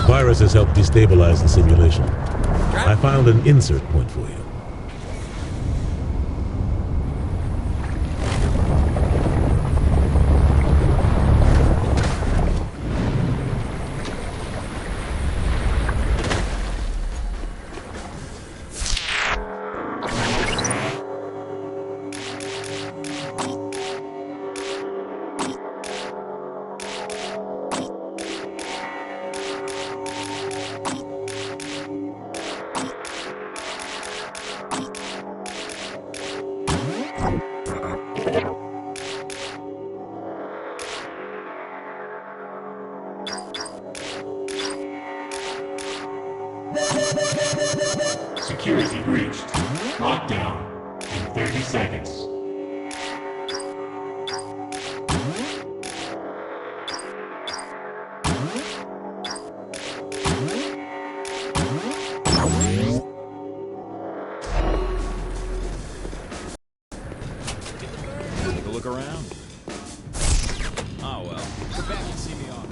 Virus has helped destabilize the simulation. I found an insert point for you. Security breached. Lockdown in 30 seconds. Take a look around. Oh well. Go back and see me off.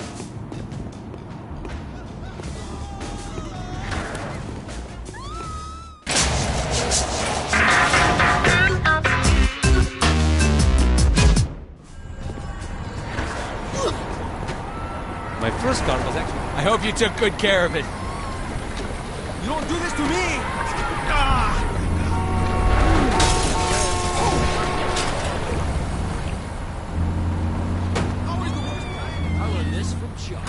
My first car was actually... I hope you took good care of it. You don't do this to me! Always the worst guy. I learned this from John.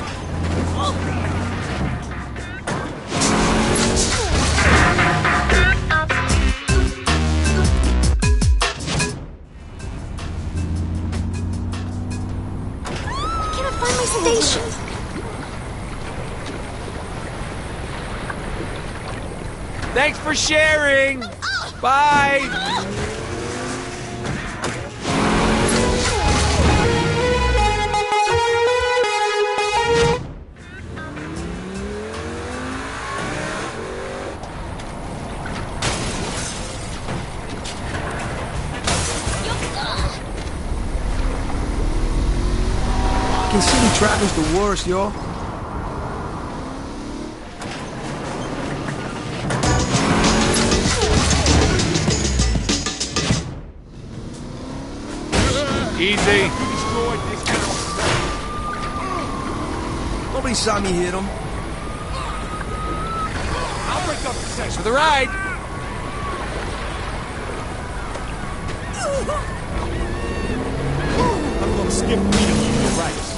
Station. Thanks for sharing. Bye. City traffic's the worst, yo. Easy. Nobody saw me hit him. I'll break up the section for the ride. I'm gonna skip meeting you, you're right.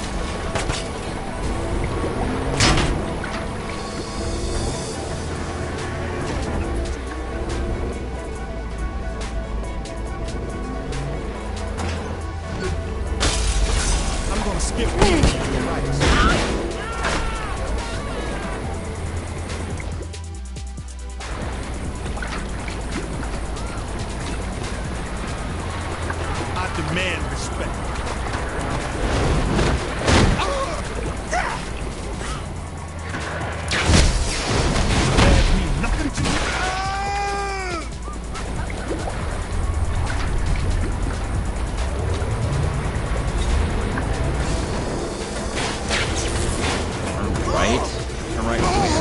Demand respect. That means nothing to me. Turn right clear.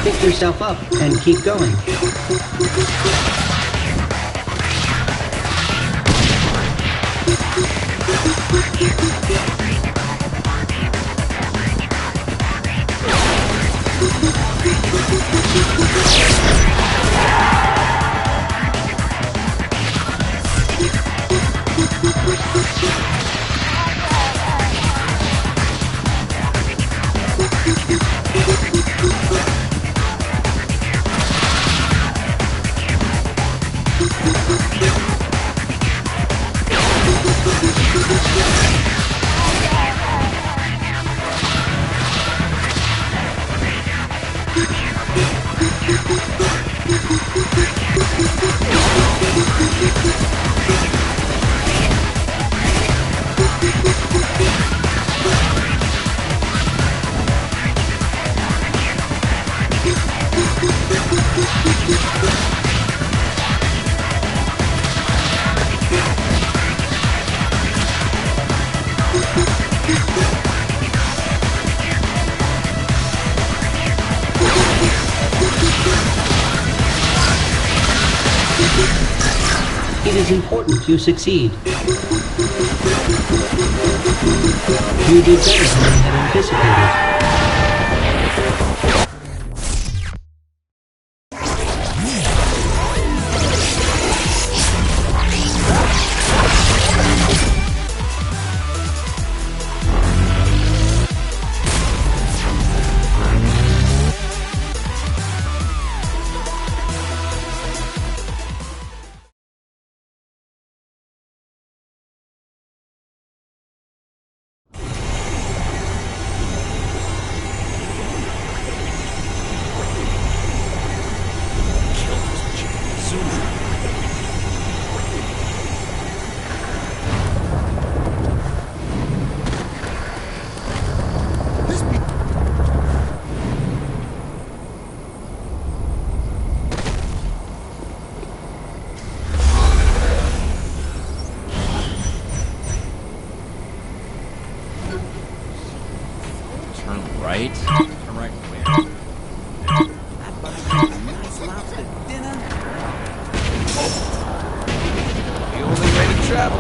Pick yourself up and keep going. It is important you succeed. You did better than I had anticipated. Turn right? Turn right where? The only way to travel.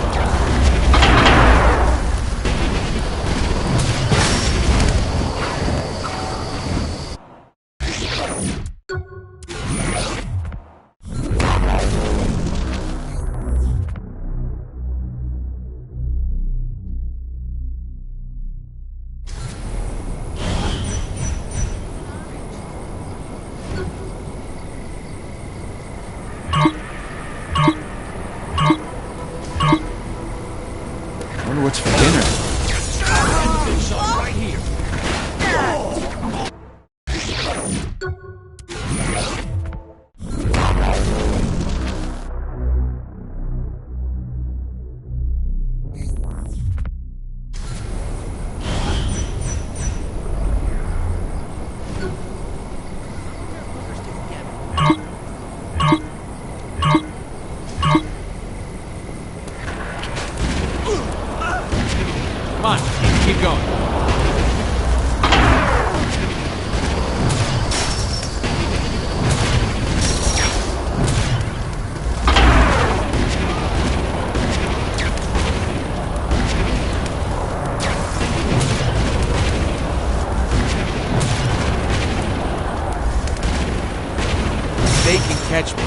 I wonder what's for dinner. Right here. Come on, keep going. They can catch me.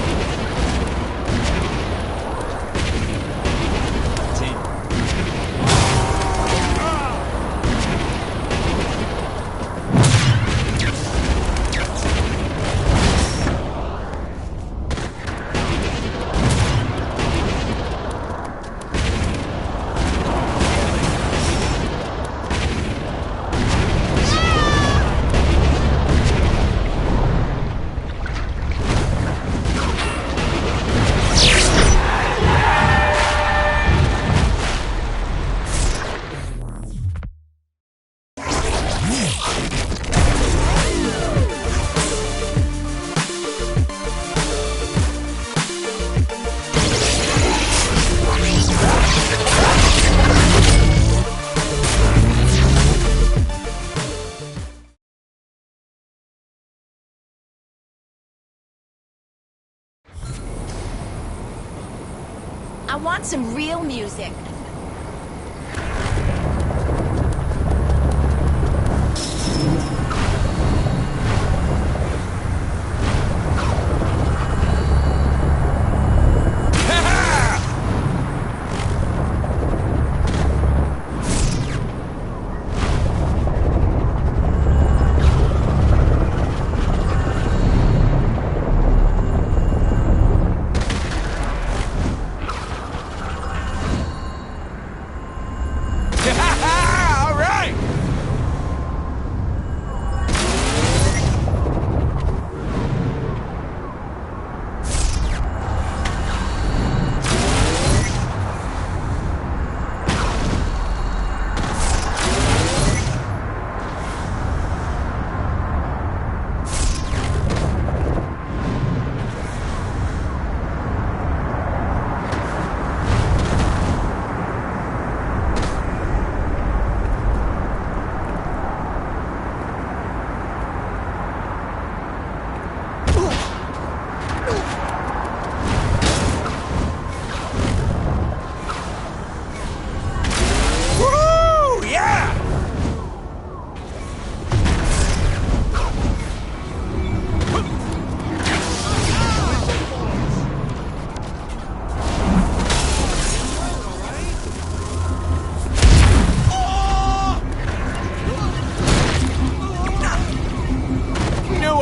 I want some real music.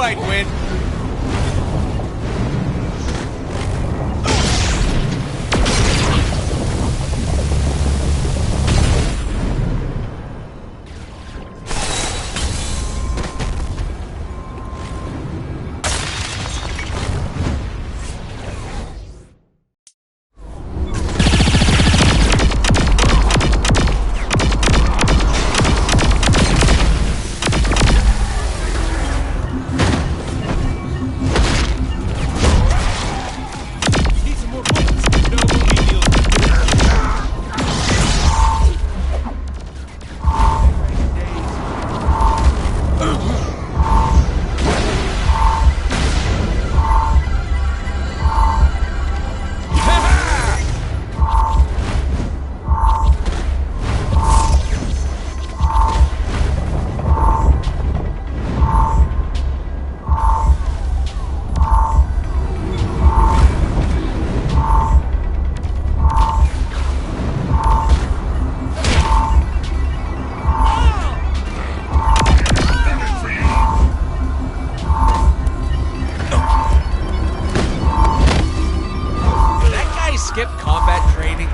I'd win. Skip combat training.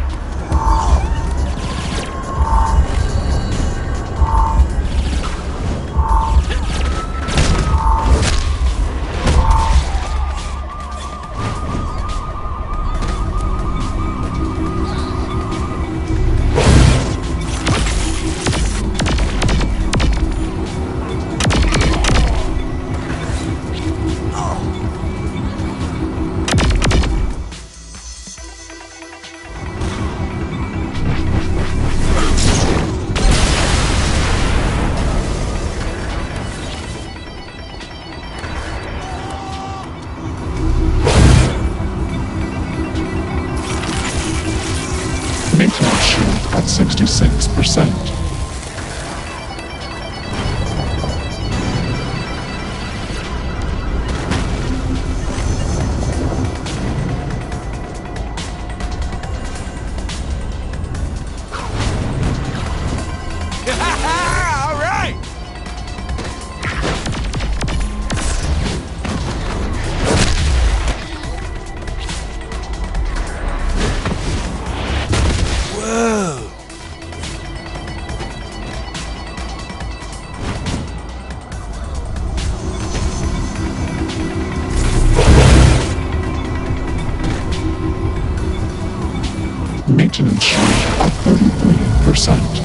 Maintenance shield at 66%. All right. Whoa. Maintenance shield at 33%.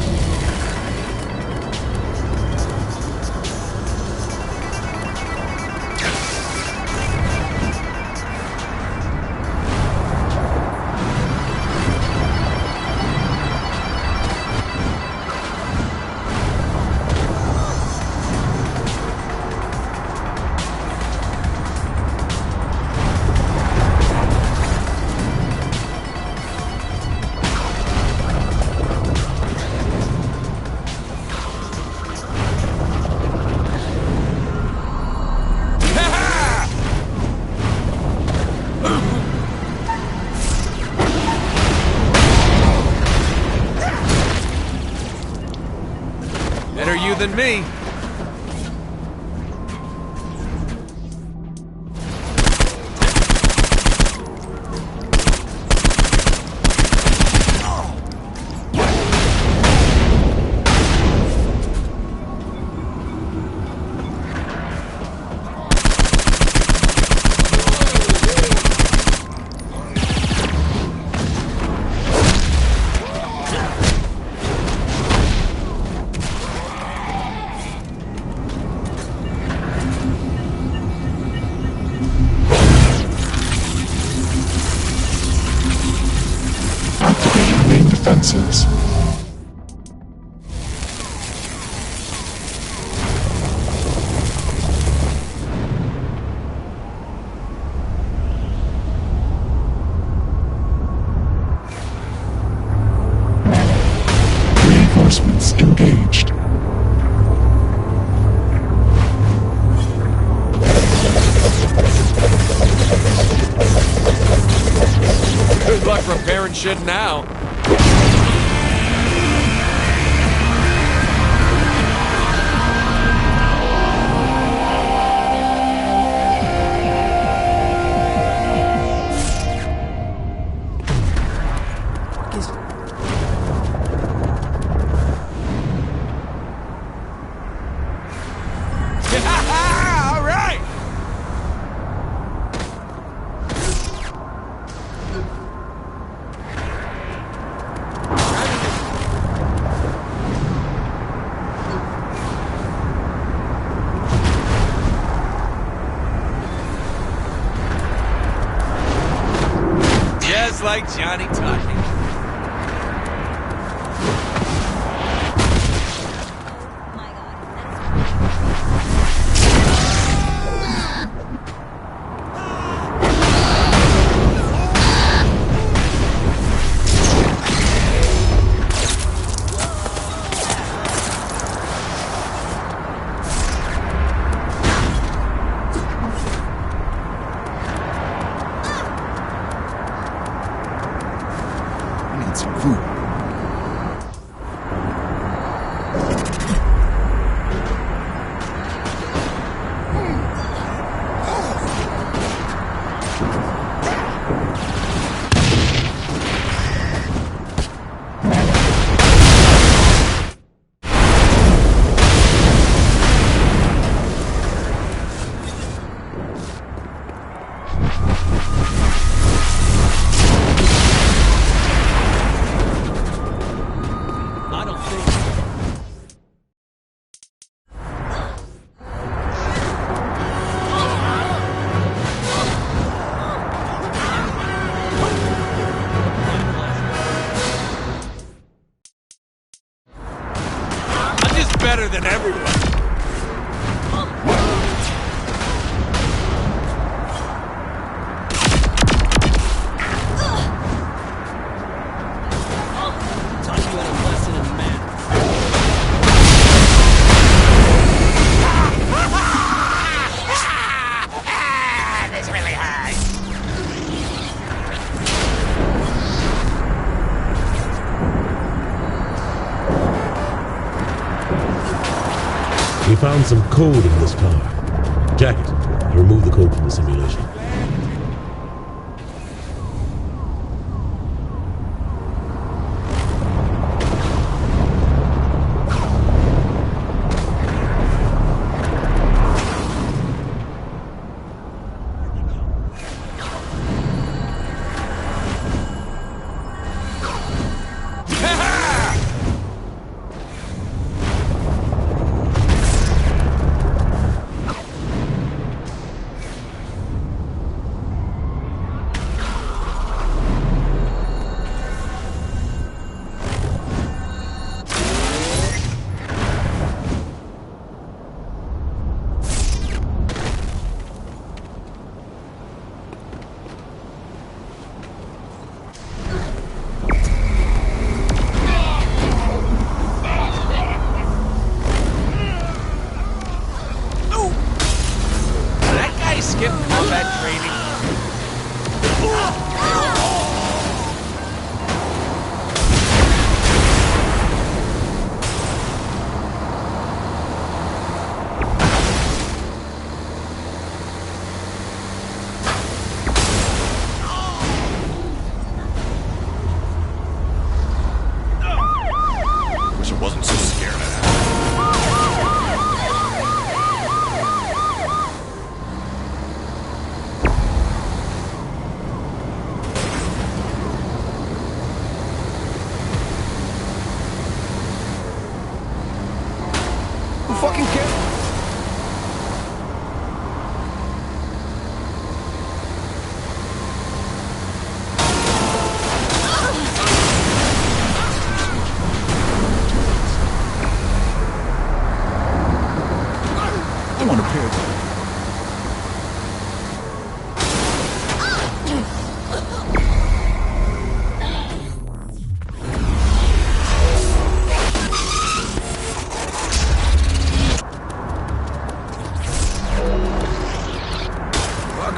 than me. Defenses. Reinforcements engaged. Good luck repairing shit now. All right. Just like Johnny talking. Some food. Better than everyone. We found some code in this car. Jack it and remove the code from the simulation. skip combat training.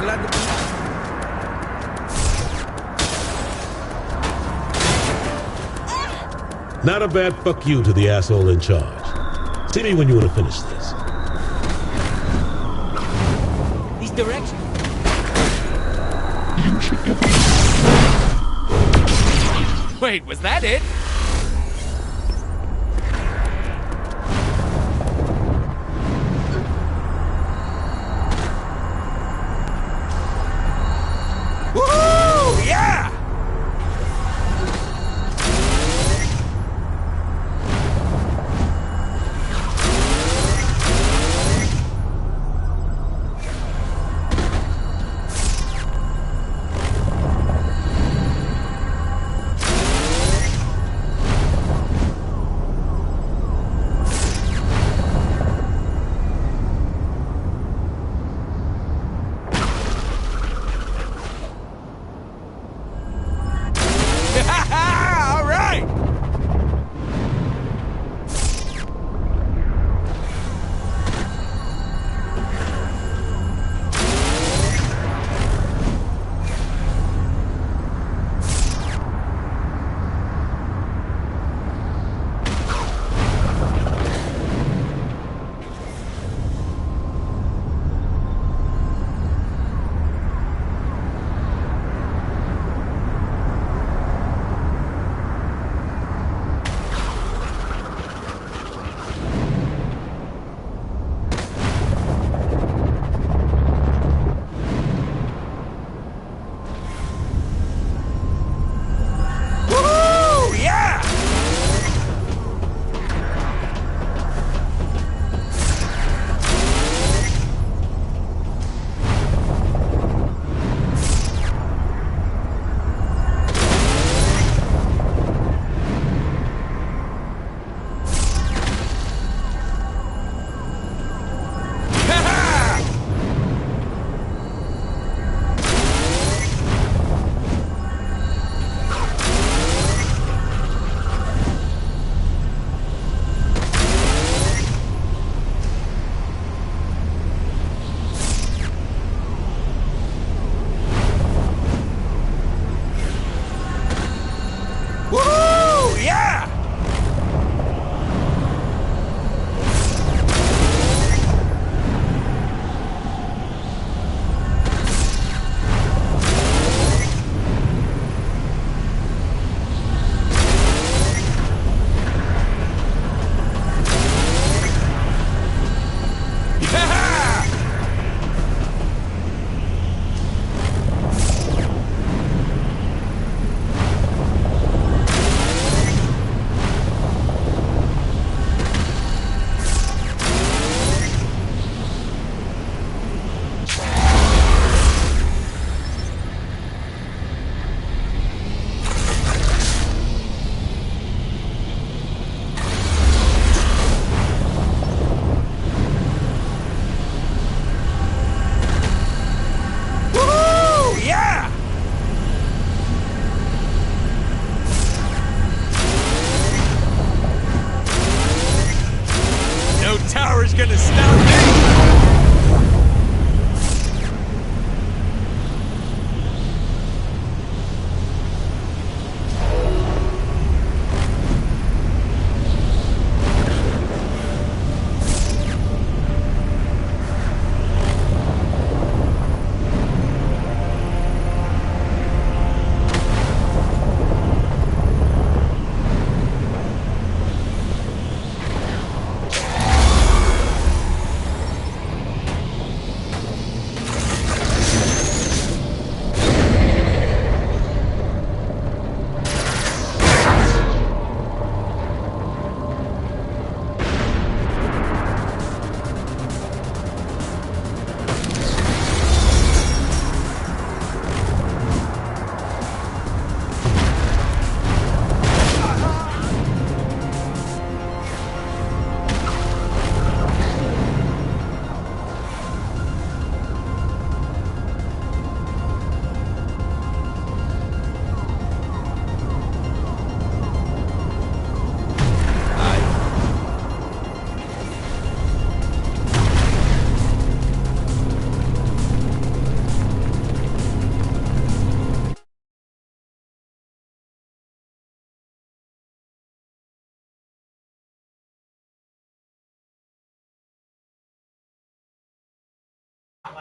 glad to be. Not a bad fuck you to the asshole in charge. See me when you want to finish this. These directions. Wait, was that it? Woohoo! Yeah!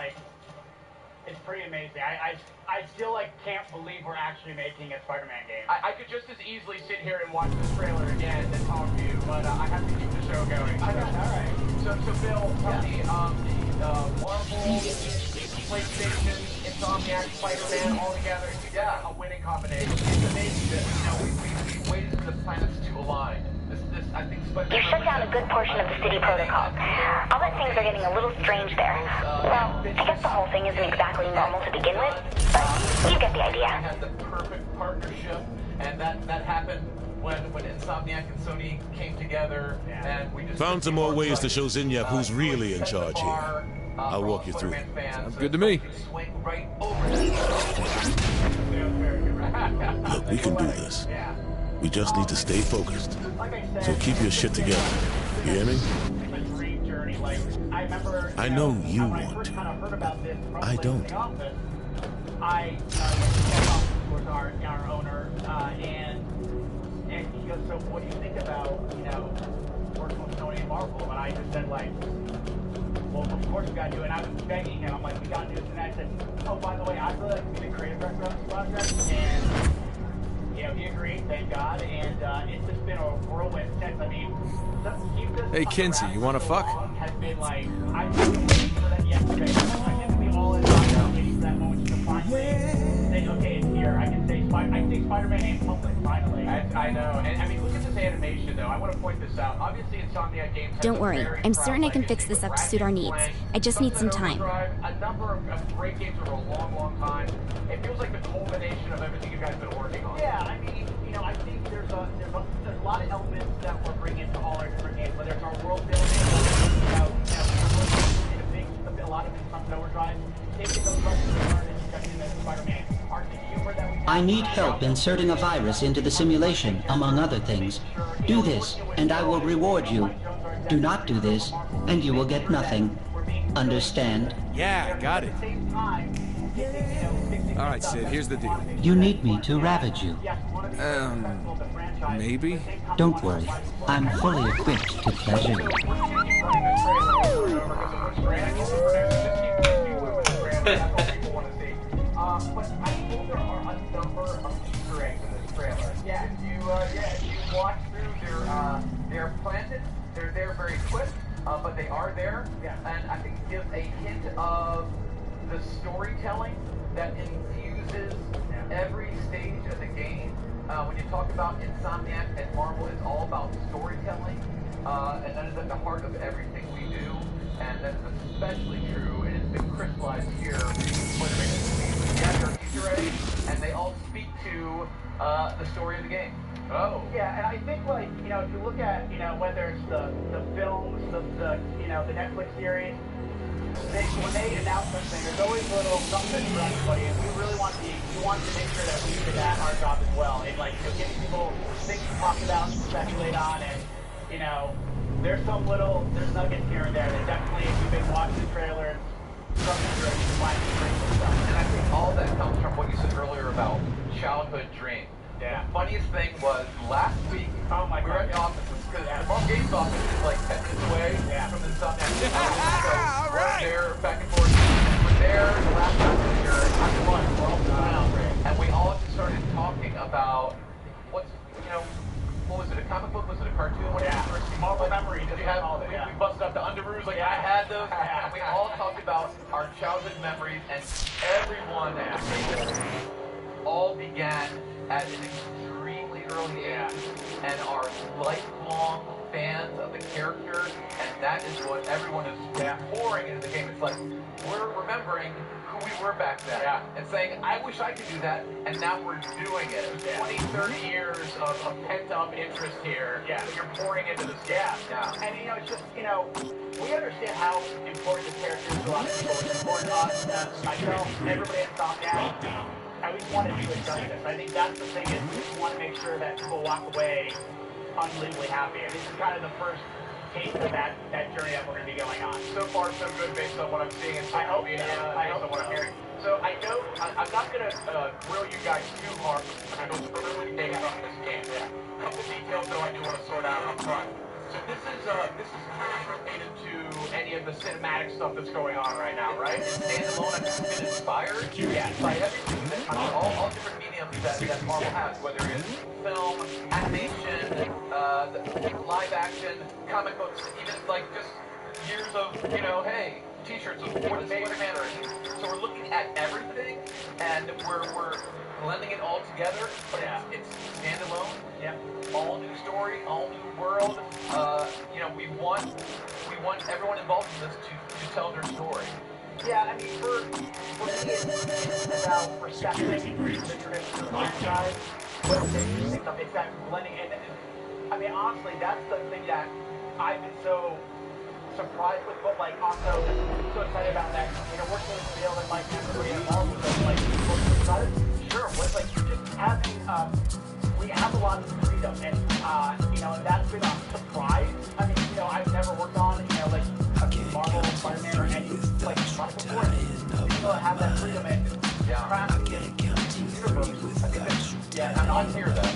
like, it's pretty amazing. I still like can't believe we're actually making a Spider-Man game. I could just as easily sit here and watch this trailer again and talk to you, but I have to keep the show going. All right. So Bill, tell me, the Marvel, PlayStation, Insomniac, Spider-Man all together, yeah, a winning combination. It's amazing that, we waited for the planets to align. I think You shut down a good portion of the city protocol. I'll bet things are getting a little strange there. Well, I guess the whole thing isn't exactly normal to begin with, but you get the idea. We had the perfect partnership, and that happened when Insomniac and Sony came together, and we just Found some more ways to show Zinyak who's really in charge here. I'll walk you through. Sounds good to me. Look, we can do this. We just need to stay focused. So keep your shit together. You hear me? I know you want to. I don't. I was our owner, and he goes, so what do you think about, working with Sony and Marvel? And I just said, like, well, of course we gotta do it. And I was begging him, I'm like, we gotta do this. And I said, oh, by the way, I'd really like to be the creative director on this project. And he agreed, thank God, and it's just been a whirlwind since. I mean, Hey, Kinsey, you wanna fuck? Has been like, I've been waiting for that yesterday. I think we all in waiting for that moment to finally say, okay, it's here. I can say Spider-Man in public, finally. I know, and I mean, look at this animation, though. I want to point this out. Obviously, Insomniac Games. Don't worry, I'm certain I can fix this up to suit our needs. I just need some time. A number of great games over a long, long time. It feels like the culmination of everything you guys have been working on. Yeah, I mean, I think there's a lot of elements that we're bringing to all our different games, whether it's our world building, a lot of it is Sunset Overdrive, taking those lessons we learned in Instruction and Spider-Man, art and humor that we have. I need help inserting a virus into the simulation, among other things. Do this, and I will reward you. Do not do this, and you will get nothing. Understand? Yeah, got it. All right, Sid, here's the deal. You need me to ravage you. Maybe? Don't worry. I'm fully equipped to pleasure you. But I think there are a number of Easter eggs in this trailer. Yeah, you watch through they're planted, they're there very quick, but they are there. Yeah. And I think it gives a hint of the storytelling that infuses every stage of the game. When you talk about Insomniac and Marvel, it's all about storytelling, and that is at the heart of everything we do, and that's especially true, and it's been crystallized here. Yeah, they're Easter eggs, and they all speak to the story of the game. Oh. Yeah, and I think, like, if you look at, whether it's the films, the Netflix series, when they announce something, there's always a little something for everybody, and we really want to make sure that we do that our job as well. And like, giving people things to talk about, speculate on, and there's nuggets here and there that definitely, if you've been watching the trailers, something you're finding great stuff. And I think all that comes from what you said earlier about childhood dreams. Yeah. The funniest thing was last week, we were at the offices, because the Mom Games office is like 10 minutes away from the Sun. So we're there, back and forth. We're there, the last time we were here, after lunch, we're all around, and we all just started talking about what was it, a comic book? Was it a cartoon? What Marvel memories. We busted up the Underoos, like I had those, and we all talked about our childhood memories, and everyone at the table all began at an extremely early age and are lifelong fans of the character, and that is what everyone is pouring into the game. It's like we're remembering who we were back then and saying, I wish I could do that, and now we're doing it. 20, 30 years of pent-up interest here that you're pouring into this game. And it's just, we understand how important the character is to a lot of people. It's important to us, myself, everybody at Insomniac. I just want to do it justice. I think that's the thing, is we just want to make sure that people walk away unbelievably happy. And this is kind of the first taste of that journey that we're going to be going on. So far, so good based on what I'm seeing in social media, based on what I'm hearing. So I know, I'm not going to grill you guys too hard. I know it's early days on this game. A couple details, though, I do want to sort out up front. So this is related to any of the cinematic stuff that's going on right now, right? Is standalone has been inspired? Yeah, by everything that all different mediums that Marvel has, whether it's film, animation, live action, comic books, even like just years of, you know, hey, t-shirts of what is Spider-Man. So we're looking at everything and we're blending it all together, but it's standalone. Yeah. All new story, all new world. You know, we want everyone involved in this to tell their story. Yeah, I mean, for me, it's about respecting the traditional franchise, but it's interesting stuff. It's that blending in. I mean, honestly, that's the thing that I've been so surprised with, but like also so excited about that. You know, working with Bill and Mike and everybody at Marvel, like working excited. Sure, what's like just having we have a lot of freedom, and you know, and that's been a surprise. I mean, you know, I've never worked on, you know, like Marvel, Spider-Man, or any like product before. People have that freedom and crafting it universe. I think that's, I'm on here though.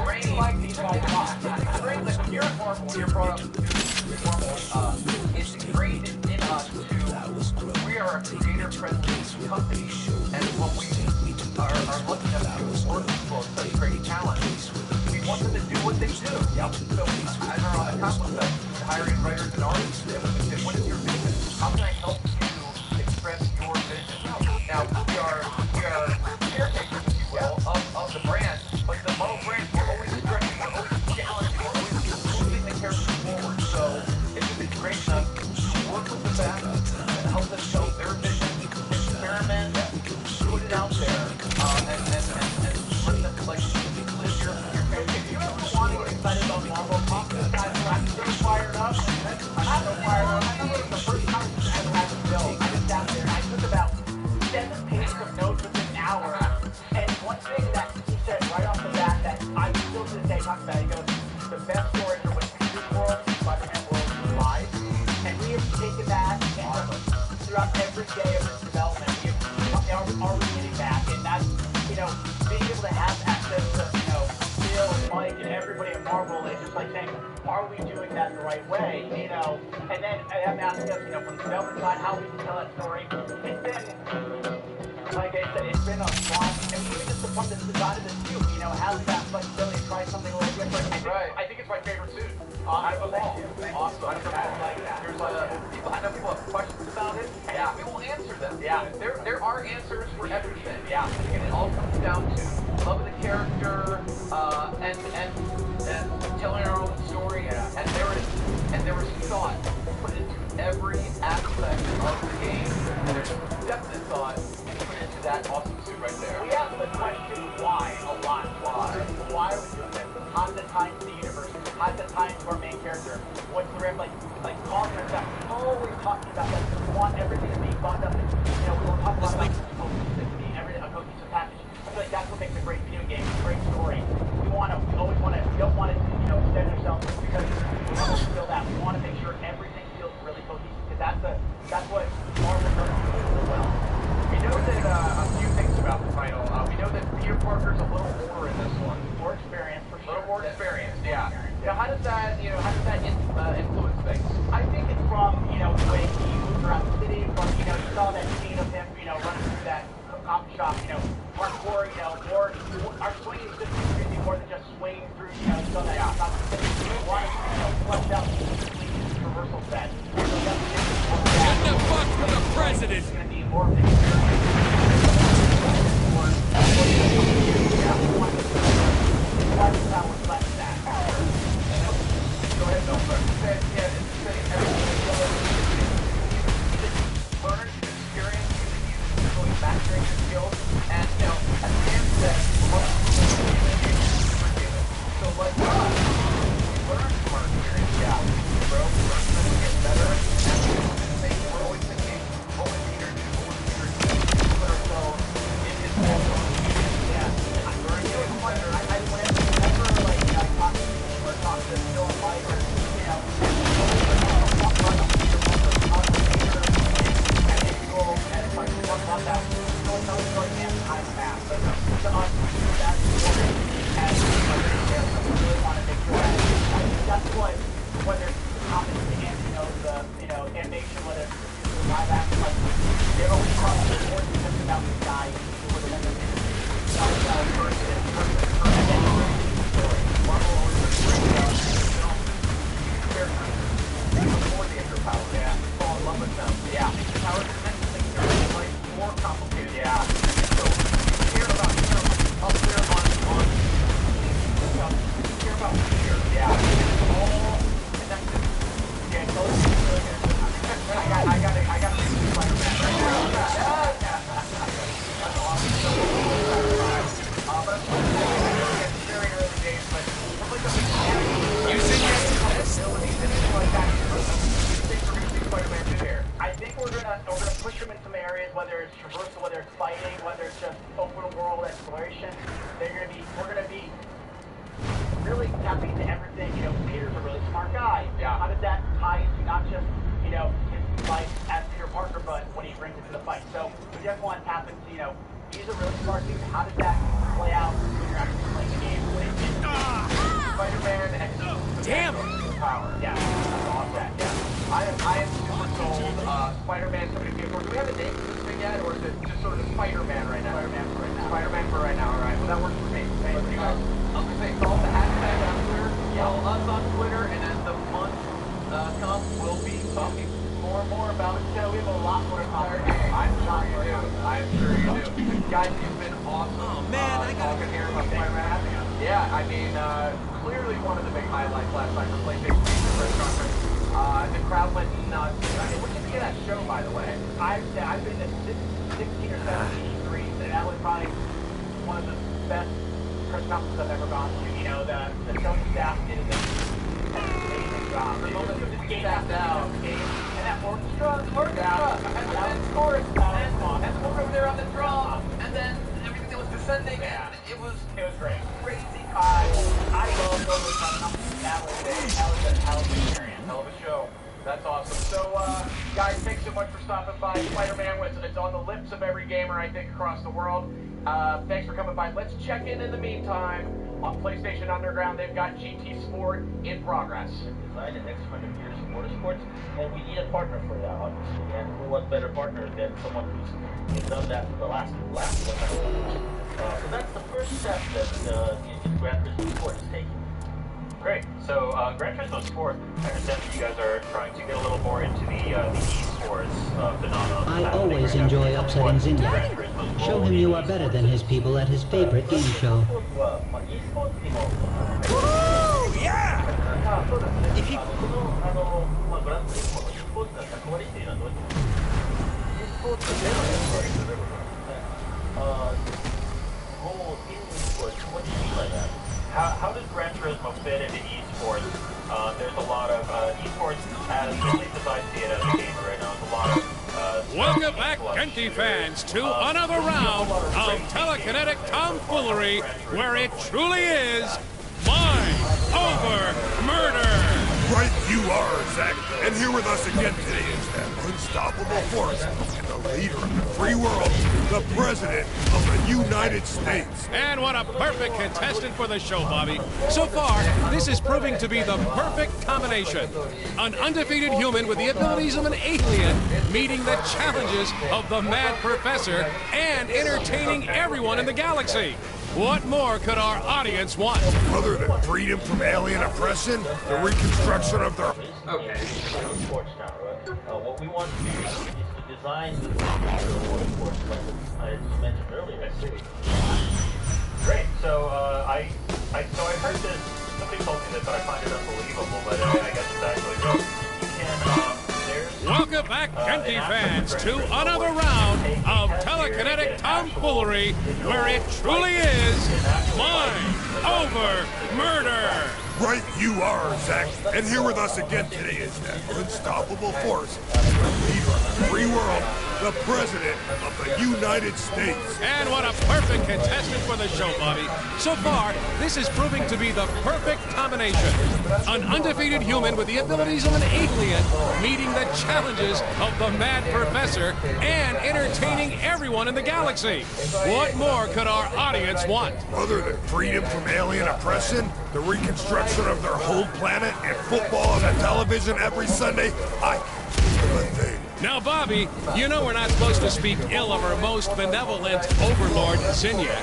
Brain like these guys are. Brain like when you're at Marvel, when you're brought up to Marvel, it's ingrained in us to we are a creator-friendly company, and what we are lucky enough to work with people of such great talent. We want them to do what they do. Yep. So as our accomplishment, hiring writers and artists, and we say, what is your vision? How can I help you express your vision? Now we are caretakers, if you will, of the brand, but the Marvel brand, we're always stretching, we're always challenging, we're always moving the characters forward. So it's just been great enough to work with the best and help them show their vision, experiment, put it out there, and let them like live your favorite. If you ever want to get excited about Marvel, I'm so fired up. I'm so fired up. I remember the first time I ever had to build. I just sat there and I took about 7 pages of notes within an hour. And one thing that he said right off the bat that I still to this day talk about, he goes, the best stories are when Peter's world, Spider-Man world live. And we have taken that and throughout every day of this development, we are getting back. And that's, you know, being able to have access to, you know, Bill, Mike, and everybody at Marvel, it's just like saying, are we doing that the right way? You know, and then I have asked us, you know, from the development side, how we can tell that story. It's been, like I said, it's been a fun, and even just the fun design of the suit, you know, has that flexibility to try something a little different. I think it's my favorite suit. Out of them all. Awesome. I like that. There's people, I know people have questions about it. Yeah. We will answer them. Yeah. There are answers for everything. Yeah. And it all comes down to love of the character, and telling our own story. Yeah. And there was thought put into every aspect of the game. And there's definite thought put into that awesome suit right there. We ask the question why a lot. Why are we doing this? How does it tie into the universe? How does it tie into our main character? What's the riff like Oscar and stuff? Always talking about that. We want everything to be bundled up. You know, we will talk about like cohesivity, everything, a cohesive package. I feel like that's what makes a great video game, a great story. We always want to, we don't want to, you know, extend ourselves because we want to feel that. We want to make sure everything feels really cohesive because that's what Marvel does so well. We know that a few things about the title. We know that Peter Parker's a little older in this one. More experience, for sure. A little more experienced, yeah. Now, how does that influence things? I think it's from, you know, the way he moved around the city, from, you know, you saw that scene of him, you know, running through that coffee shop, you know, parkour, you know, more, our swinging system is going to be more than just swinging through, you know, you saw that coffee shop. We want to, you know, flesh out the reversal set. So that's the difference. Get the fuck from the president! It's going to be more of an experience. That's what Yeah. So hear about up there on hear about here. Yeah. All connected. Yeah, close. I got to make Spider-Man right now. That's awesome. But it's very early days, but like the You say yes to this? facilities and anything like that. Things we're gonna see Spider-Man do here. I think we're gonna push him in some areas, whether it's traversal, whether it's fighting, whether it's just open world exploration. We're gonna be really tapping into everything. You know, Peter's a really smart guy. Yeah. How does that tie into not just, you know, his life as Peter Parker, but when he brings it to the fight? So we definitely want to tap into, you know, he's a really smart dude. How does that play out when you're actually playing the game? When it's Spider-Man and damn power. Yeah, that's awesome. Yeah. I am super sold. Spider-Man, somebody do we have a name for this thing yet, or is it just sort of Spider-Man right now? Spider-Man for right now. Spider-Man for right now, alright. Well, that works for me. Let's do that. I'm gonna say follow the hashtag on Twitter, follow us on Twitter, and as the month comes, we'll be talking more and more about it. So we have a lot more to talk about. I'm sure you do. I'm sure you do. Guys, you've been awesome. Oh man, I got talking here about Spider-Man. Yeah, I mean, clearly one of the big highlights last night for PlayStation press conference. The crowd went nuts. I mean, what did you think of that show, by the way? I've been to 16 or 17 E3s, and that was probably one of the best press conferences I've ever gone to. You know, the Sony staff did an amazing job. The moment that the game out now, and that orchestra, and then chorus, and the one over there on the drum, and then everything that was descending, and it was great. Crazy. I love those press conferences. That was a hell of an experience, hell of a show. That's awesome. So, guys, thanks so much for stopping by. Spider-Man, it's on the lips of every gamer, I think, across the world. Thanks for coming by. Let's check in the meantime. On PlayStation Underground, they've got GT Sport in progress. Designed an excellent years of motorsports, and we need a partner for that, obviously. And what better partner than someone who's done that for the last 100 years. So that's the first step that Gran Turismo Sport is taking. Great. So, Gran Turismo Sport, I understand that you guys are trying to get a little more into the esports phenomenon. I always enjoy upsetting Zinyak. Show him you are better than his people at his favorite game show. Woo! Yeah! If you... How does Gran Turismo fit into esports? There's a lot of esports, at least as I see it as a gamer right now, there's a lot of... Welcome back, Genki fans, to another round of telekinetic tomfoolery, where it truly is mind over murder. Right you are, Zach. And here with us again today is that unstoppable force and the leader of the free world, the President of the United States. And what a perfect contestant for the show, Bobby. So far, this is proving to be the perfect combination. An undefeated human with the abilities of an alien, meeting the challenges of the mad professor, and entertaining everyone in the galaxy. What more could our audience want? Other than freedom from alien oppression, the reconstruction of their... Okay. Sports now, right? What we want to do is to design the sports like I mentioned earlier. Great. So, I heard this, somebody told me this, but I find it unbelievable, but I guess it's actually real. Welcome back, Genki fans, to another round of telekinetic tomfoolery, where it truly is mind over murder. Right you are, Zach. And here with us again today is that unstoppable force, the leader of the free world, the President of the United States. And what a perfect contestant for the show, Bobby. So far, this is proving to be the perfect combination. An undefeated human with the abilities of an alien, meeting the challenges of the mad professor, and entertaining everyone in the galaxy. What more could our audience want? Other than freedom from alien oppression, the reconstruction of their whole planet, and football on the television every Sunday, I can't do a thing. Now, Bobby, you know we're not supposed to speak ill of our most benevolent overlord, Zinyak.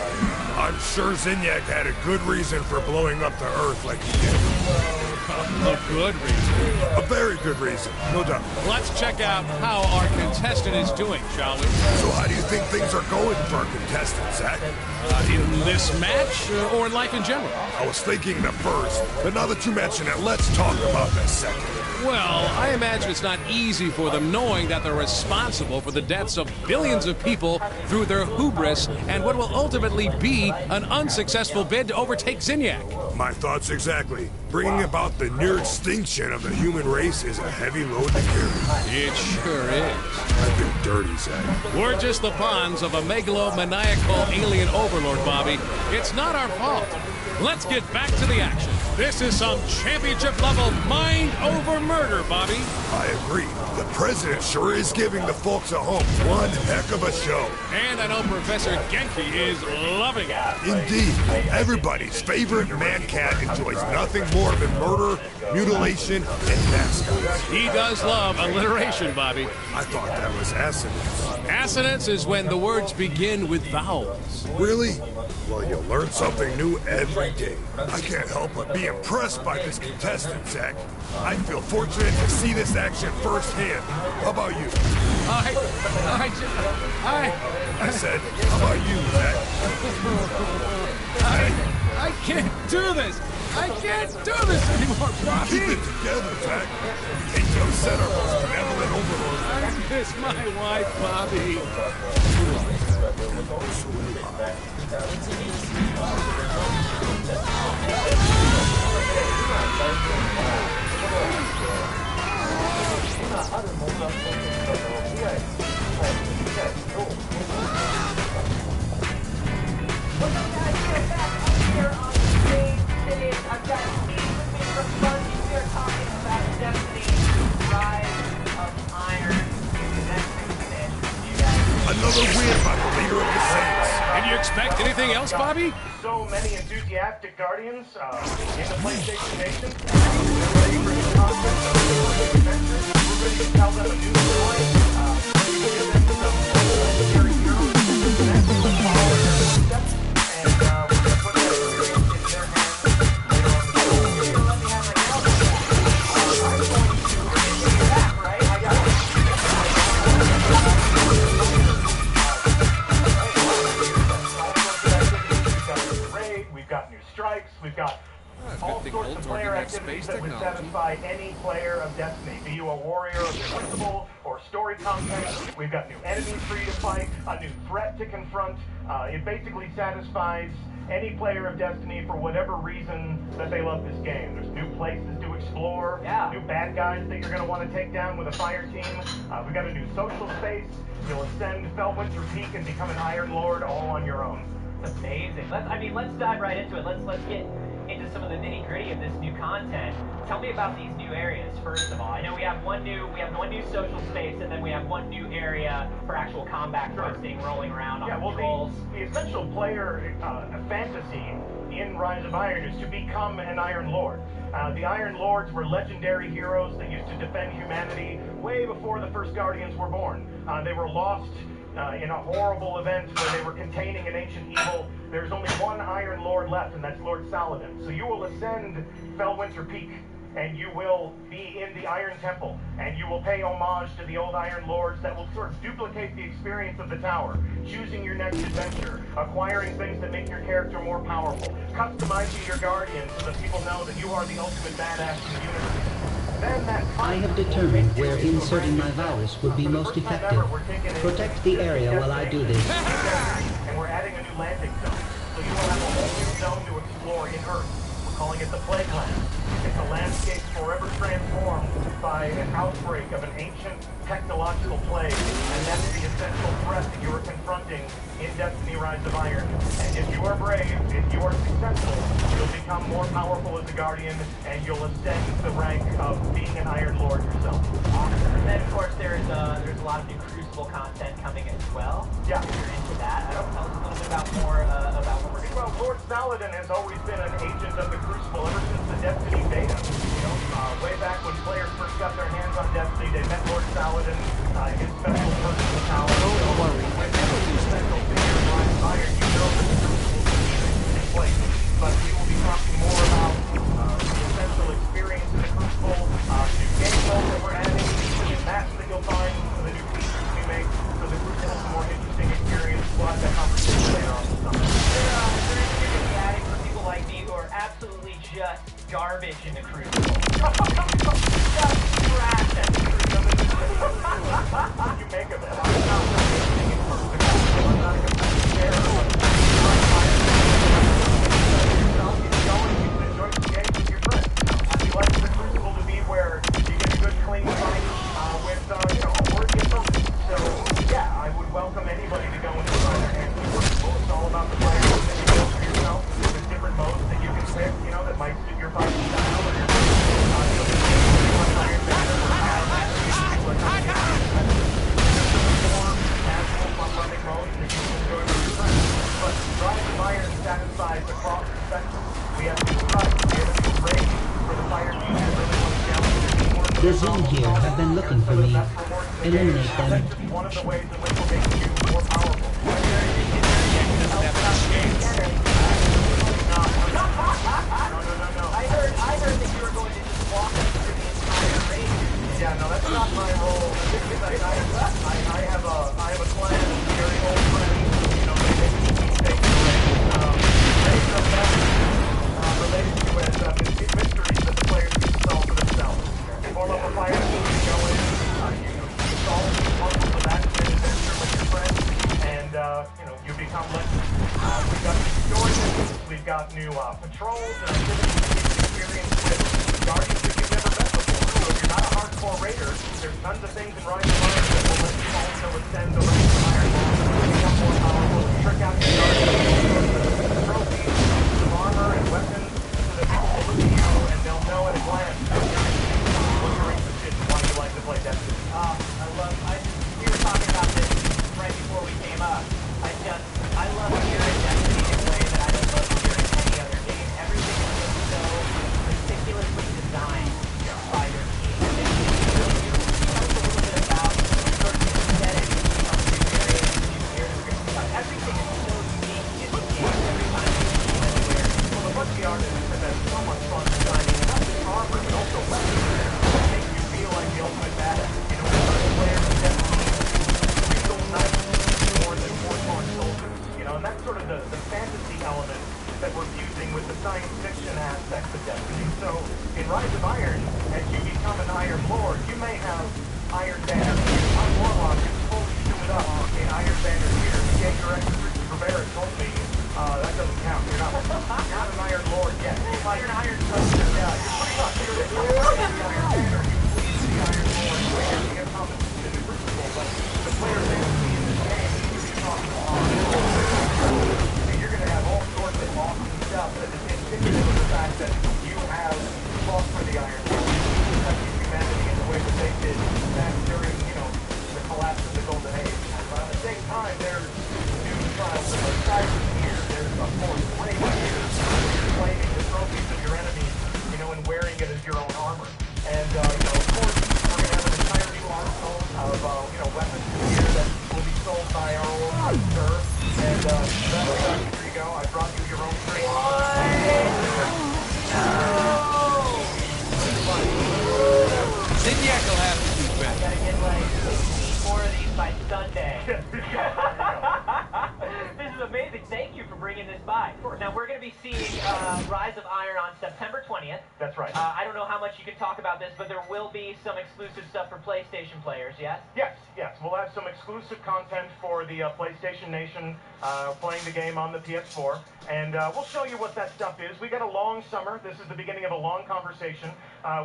I'm sure Zinyak had a good reason for blowing up the Earth like he did. A good reason. A very good reason, no doubt. Let's check out how our contestant is doing, shall we? So how do you think things things are going for our contestants, Zach? In this match, or in life in general? I was thinking the first, but now that you mention it, let's talk about the second. Well, I imagine it's not easy for them knowing that they're responsible for the deaths of billions of people through their hubris and what will ultimately be an unsuccessful bid to overtake Zinyak. My thoughts exactly. Bringing about the near extinction of the human race is a heavy load to carry. It sure is. I've been dirty, Zach. We're just the pawns of a megalomaniacal alien overlord, Bobby. It's not our fault. Let's get back to the action. This is some championship-level mind-over-murder, Bobby. I agree. The president sure is giving the folks at home one heck of a show. And I know Professor Genki is loving it. Indeed. Everybody's favorite man-cat enjoys nothing more than murder, mutilation, and mascots. He does love alliteration, Bobby. I thought that was assonance. Assonance is when the words begin with vowels. Really? Well, you learn something new every day. I can't help but be impressed by this contestant, Zach. I feel fortunate to see this action firsthand. How about you? I said, how about you, Zach? I can't do this. I can't do this anymore, Bobby. Keep it together, Zach. We hate to upset our most benevolent overlord. I miss my wife, Bobby. I've got Steve with me from Bungie. We are talking about Destiny, Rise of Iron. Another win by the leader of the Saints. Did you expect anything else, Bobby? So many enthusiastic Guardians in the PlayStation Nation. We're ready for new content, adventures. We're ready to tell them a new story. We will give them some legendary heroes to connect with and follow their footsteps. And we're going to put that experience into their hands later on the show. You're going to let me have my couch. I'm going to give you that, right? I got it. We've got new strikes, we've got all sorts of player activities that would satisfy any player of Destiny. Be you a warrior of the Crucible or story content, we've got new enemies for you to fight, a new threat to confront. It basically satisfies any player of Destiny for whatever reason that they love this game. There's new places to explore, new bad guys that you're going to want to take down with a fire team. We've got a new social space. You'll ascend Felwinter Peak and become an Iron Lord all on your own. It's amazing. Let's dive right into it. Let's get into some of the nitty gritty of this new content. Tell me about these new areas. First of all, I know we have one new social space, and then we have one new area for actual combat questing, rolling around on patrols. The essential player fantasy in Rise of Iron is to become an Iron Lord. The Iron Lords were legendary heroes that used to defend humanity way before the first Guardians were born. They were lost in a horrible event where they were containing an ancient evil. There's only one Iron Lord left, and that's Lord Saladin. So you will ascend Felwinter Peak, and you will be in the Iron Temple, and you will pay homage to the old Iron Lords that will sort of duplicate the experience of the tower, choosing your next adventure, acquiring things that make your character more powerful, customizing your Guardian so that people know that you are the ultimate badass in the universe. I have determined where inserting my virus would be most effective. Protect the area while I do this. And we're adding a new landing zone, so you will have a whole new zone to explore in Earth. We're calling it the Plague Land. It's a landscape forever transformed by an outbreak of an ancient technological plague, and that's the essential threat that you are confronting in Destiny Rise of Iron. And if you are brave, if you are successful, you'll become more powerful as a Guardian, and you'll ascend the rank of being an Iron Lord yourself. Awesome. And then, of course, there's a lot of new Crucible content coming as well. Yeah. If you're into that, tell us a little bit about more about what we're doing. Well, Lord Saladin has always been an agent of the Crucible ever since the Destiny beta. Way back when players first got their hands on Destiny, they met Lord Saladin, his special personal power. Don't worry. When you special figure in Rise of Iron, you know that the Crucible is in place. But we will be talking more about the essential experience in the Crucible, new game modes that we're adding, the new maps that you'll find, the new features we make, so the Crucible is a more interesting experience in the crucible. Just trash at the crucible. What do you make of it? I'm not making it for the crucible. I'm not a competitive player. Enjoy the game with your friends. You like the crucible to be where you get a good clean fight with worthy opponents. So yeah, I would welcome anybody to go into the crucible. It's all about the players that you build for yourself. There's different modes that you can pick, that might suit your fighting style. But Rise of Iron satisfies across the spectrum. We have to cut, we have to raise for the fire team that really want to challenge The Zin here have been looking for me. Eliminate them. That's just one of the ways in which we're making you more powerful. I heard that you were going to just walk through the entire race. Yeah, no, that's not my role. I have a clan of very old friends. They keep things related to mysteries that the players can solve for themselves. You form up a fire team, you go in, you solve puzzles of action and adventure with your friends, and you become legends. We've got new story missions, we've got new patrols and activities you can experience with guardians that you've never met before. So if you're not a hardcore raider, there's tons of things in Rise of Iron that will let you also ascend the ranks of Iron Man, become more powerful, trick out your guardians, trophies, some armor and weapons, so that people will look at you and they'll know at a glance what you're interested in, why you like to play Destiny. We were talking about this right before we came up. I love hearing Destiny in a way that I don't love hearing any other game. Everything is just so meticulously designed by your team. And it really tells a little bit about sort of the aesthetic of the experience, everything is so unique in the game every time you see it anywhere. Well, the bunch of artists have had so much fun designing not just armor, but also weapons that make you feel like the ultimate badass. The players of Destiny, regal knights, more than war-torn soldiers. And that's sort of the fantasy element that we're fusing with the science fiction aspects of Destiny. So, in Rise of Iron, as you become an Iron Lord, you may have Iron Banner here. My Warlock is fully suited up in Iron Banner here. The Jaeger Christopher Barrett told me that doesn't count. You're not an Iron Lord yet. You're an Iron Soldier. Yeah, you're pretty much. You're the Iron Banner. You please the Iron Lord. You're going to get competition in the Crucible, but the player fantasy in this game is you're going to have all sorts of awesome stuff that is indicative of the fact that you have fought for the Iron Lord. You protect humanity in the way that they did back during, the collapse of the Golden Age. But at the same time, there's new trials of Osiris here. There's, of course, Blade here. You're claiming the trophies of your enemies, and wearing it as your own armor. And, of course, we're going to have an entire new arsenal of, weapons here that will be sold by our old sir. And, here you go. I brought you your own trade. Zinyak will have to do better. I gotta get like 15 more of these by Sunday. This is amazing. Thank you for bringing this by. Now, we're going to be seeing Rise of Iron on September 20th. That's right. I don't know how much you can talk about this, but there will be some exclusive stuff for PlayStation players, yes? Yes. We'll have some exclusive content for the PlayStation Nation playing the game on the PS4. And we'll show you what that stuff is. We got a long summer. This is the beginning of a long conversation.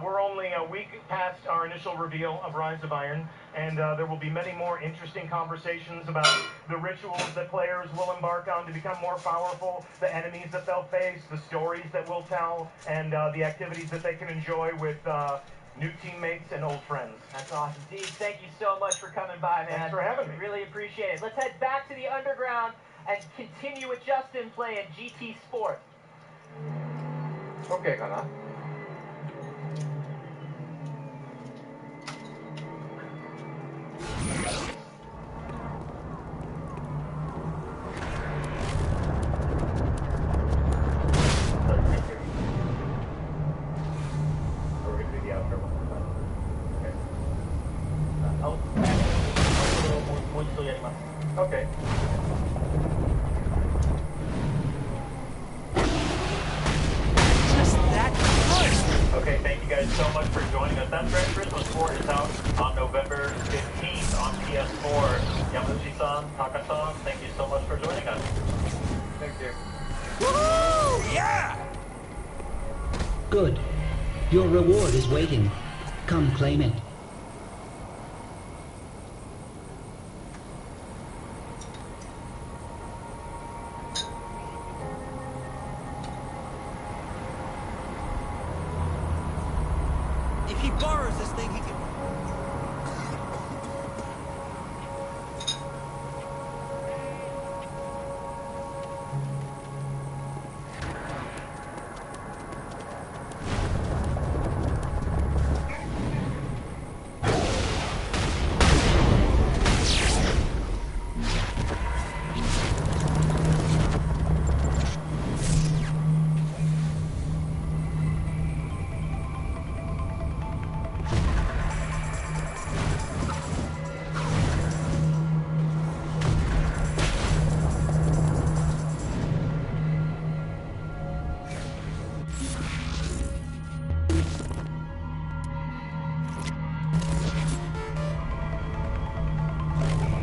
We're only a week past our initial reveal of Rise of Iron. And there will be many more interesting conversations about the rituals that players will embark on to become more powerful, the enemies that they'll face, the stories that we'll tell, and the activities that they can enjoy with new teammates and old friends. That's awesome. Steve, thank you so much for coming by, man. Thanks for having me. Really appreciate it. Let's head back to the underground and continue with Justin playing GT Sport. Okay, Kana. Okay. Just that guys so much for joining us. That Gran Turismo Sport is out on November 15th on PS4. Yamushi-san, Taka-san, thank you so much for joining us. Thank you. Woohoo! Yeah! Good. Your reward is waiting. Come claim it. If he borrows this thing, he can...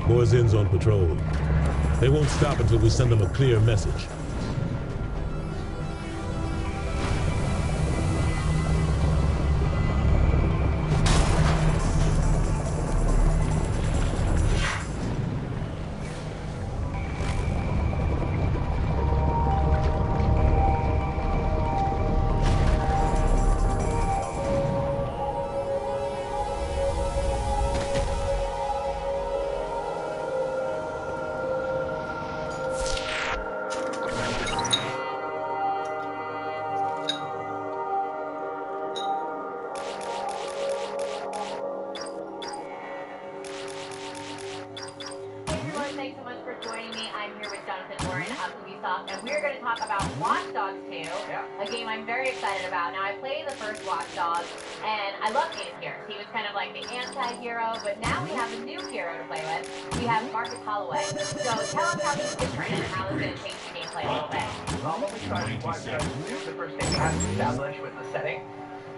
Boys-in's on patrol. They won't stop until we send them a clear message. Thanks so much for joining me. I'm here with Jonathan Warren of Ubisoft, and we're going to talk about Watch Dogs 2, a game I'm very excited about. Now, I played the first Watch Dogs, and I love Nathan Pierce. He was kind of like the anti-hero, but now we have a new hero to play with. We have Marcus Holloway. So tell us how he's different and how it's going to change the gameplay a little bit. When we started Watch Dogs 2, the first thing we had to establish was the setting,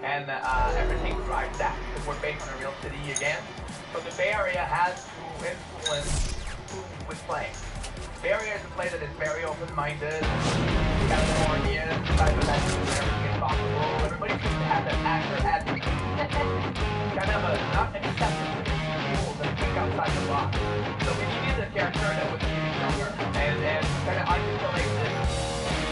and everything drives that, because we're based on a real city again. So the Bay Area has to influence who was playing. Bay Area is a place that is very open-minded. California, type of everything is possible. Everybody seems to have that actor attitude. Kind of not accepting the rules and think outside the box. So we needed a character that was even younger and kind of articulate this,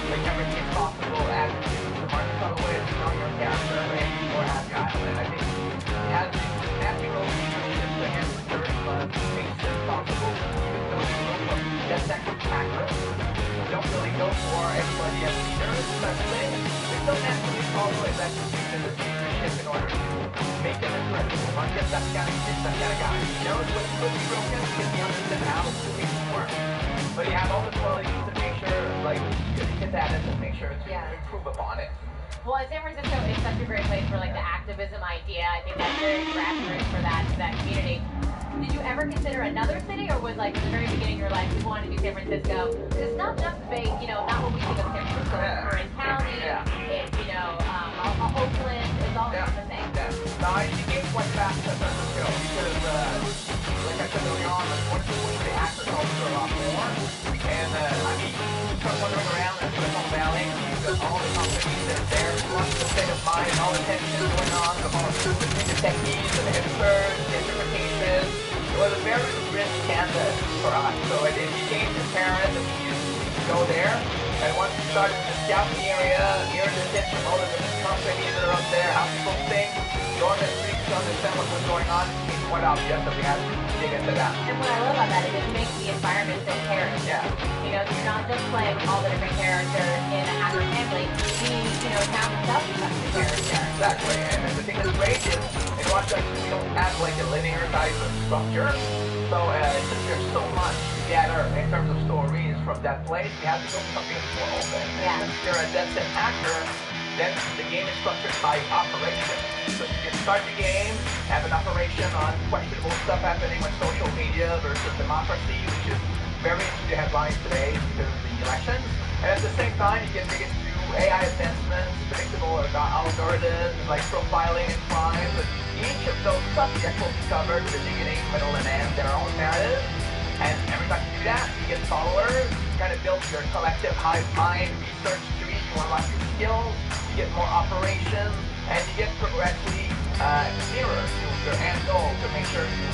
like everything is possible attitude. The Marcus Holloway is a younger character and he's more agile. And I think he has these natural leadership against the charisma, makes it possible. That second actor don't really go for everybody as leader, especially. They still naturally follow his execution and leadership in order to make him impressive. Not just that kind of guy. He knows what's going to be broken because he understands how to make it work. But he has all the qualities to make sure, like, to get at it and make sure to improve upon it. Well, San Francisco is such a great place for like the activism idea. I think that's very grassroots for that community. Did you ever consider another city, or was like at the very beginning you're like, we want to do San Francisco? Because it's not just big, not what we think of San Francisco. It's Marin County, it's Oakland, it's all sorts of things. No, I became quite fast at San Francisco because, like I said earlier on, unfortunately the actor culture a lot more. And you start wandering around in Silicon Valley, you've got all the companies that are there, lots of state of mind, all the tension going on, the techniques and the hipsters, the interpretation. It was a very rich canvas for us, so it became apparent that we used to go there. And once we started to scout the area, hear the tips from all the different companies that are up there, how people think, go on the streets to understand what was going on, it became quite obvious that we had to dig into that. And what I love about that is it makes the environment so character. Yeah. You're not just playing all the different characters in a hacker family. The town itself becomes the character. Exactly. And the thing that's great is in Watch Dogs we don't have like a linear type of structure. So since there's so much to gather in terms of stories from that place, we have to go for something that's more open. Yeah. Since you're a destined actor, then the game is structured by operation. So you can start the game, have an operation on questionable stuff happening with social media versus democracy, which is very into the headlines today because of the elections. And at the same time, you can dig into AI advancements, predictable algorithms, like profiling and crime. But each of those subjects will be covered in the beginning, middle, and end, their own narrative. And every time you do that, you get followers, you kind of build your collective hive mind, research tree, you unlock your skills, you get more operations, and you get progressively nearer to your end goal to make sure you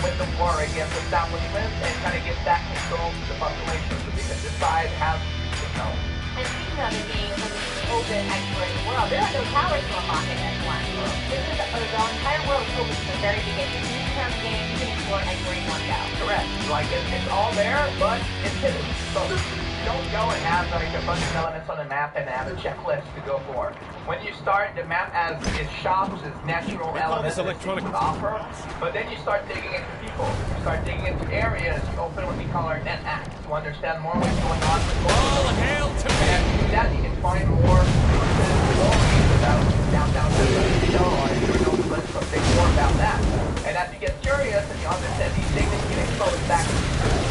win the war against establishments and kind of get back control to the population so they can decide how to know. And speaking of it being an open, explorating world, there are no towers to unlock in this one. This is the entire world is open from the very beginning. You can turn the game, you can explore anywhere you want to go. Correct. Like, it's all there, but it's hidden. So you don't go and have like a bunch of elements on the map and have a checklist to go for. When you start, the map has its shops, its natural elements to offer, but then you start digging into people. You start digging into areas. You open what we call our net act to understand more what's going on with all hail to me. And through that, you can find more stories about downtown Chicago or Minneapolis, so think more about that. And as you get curious and you understand these things, you can expose back to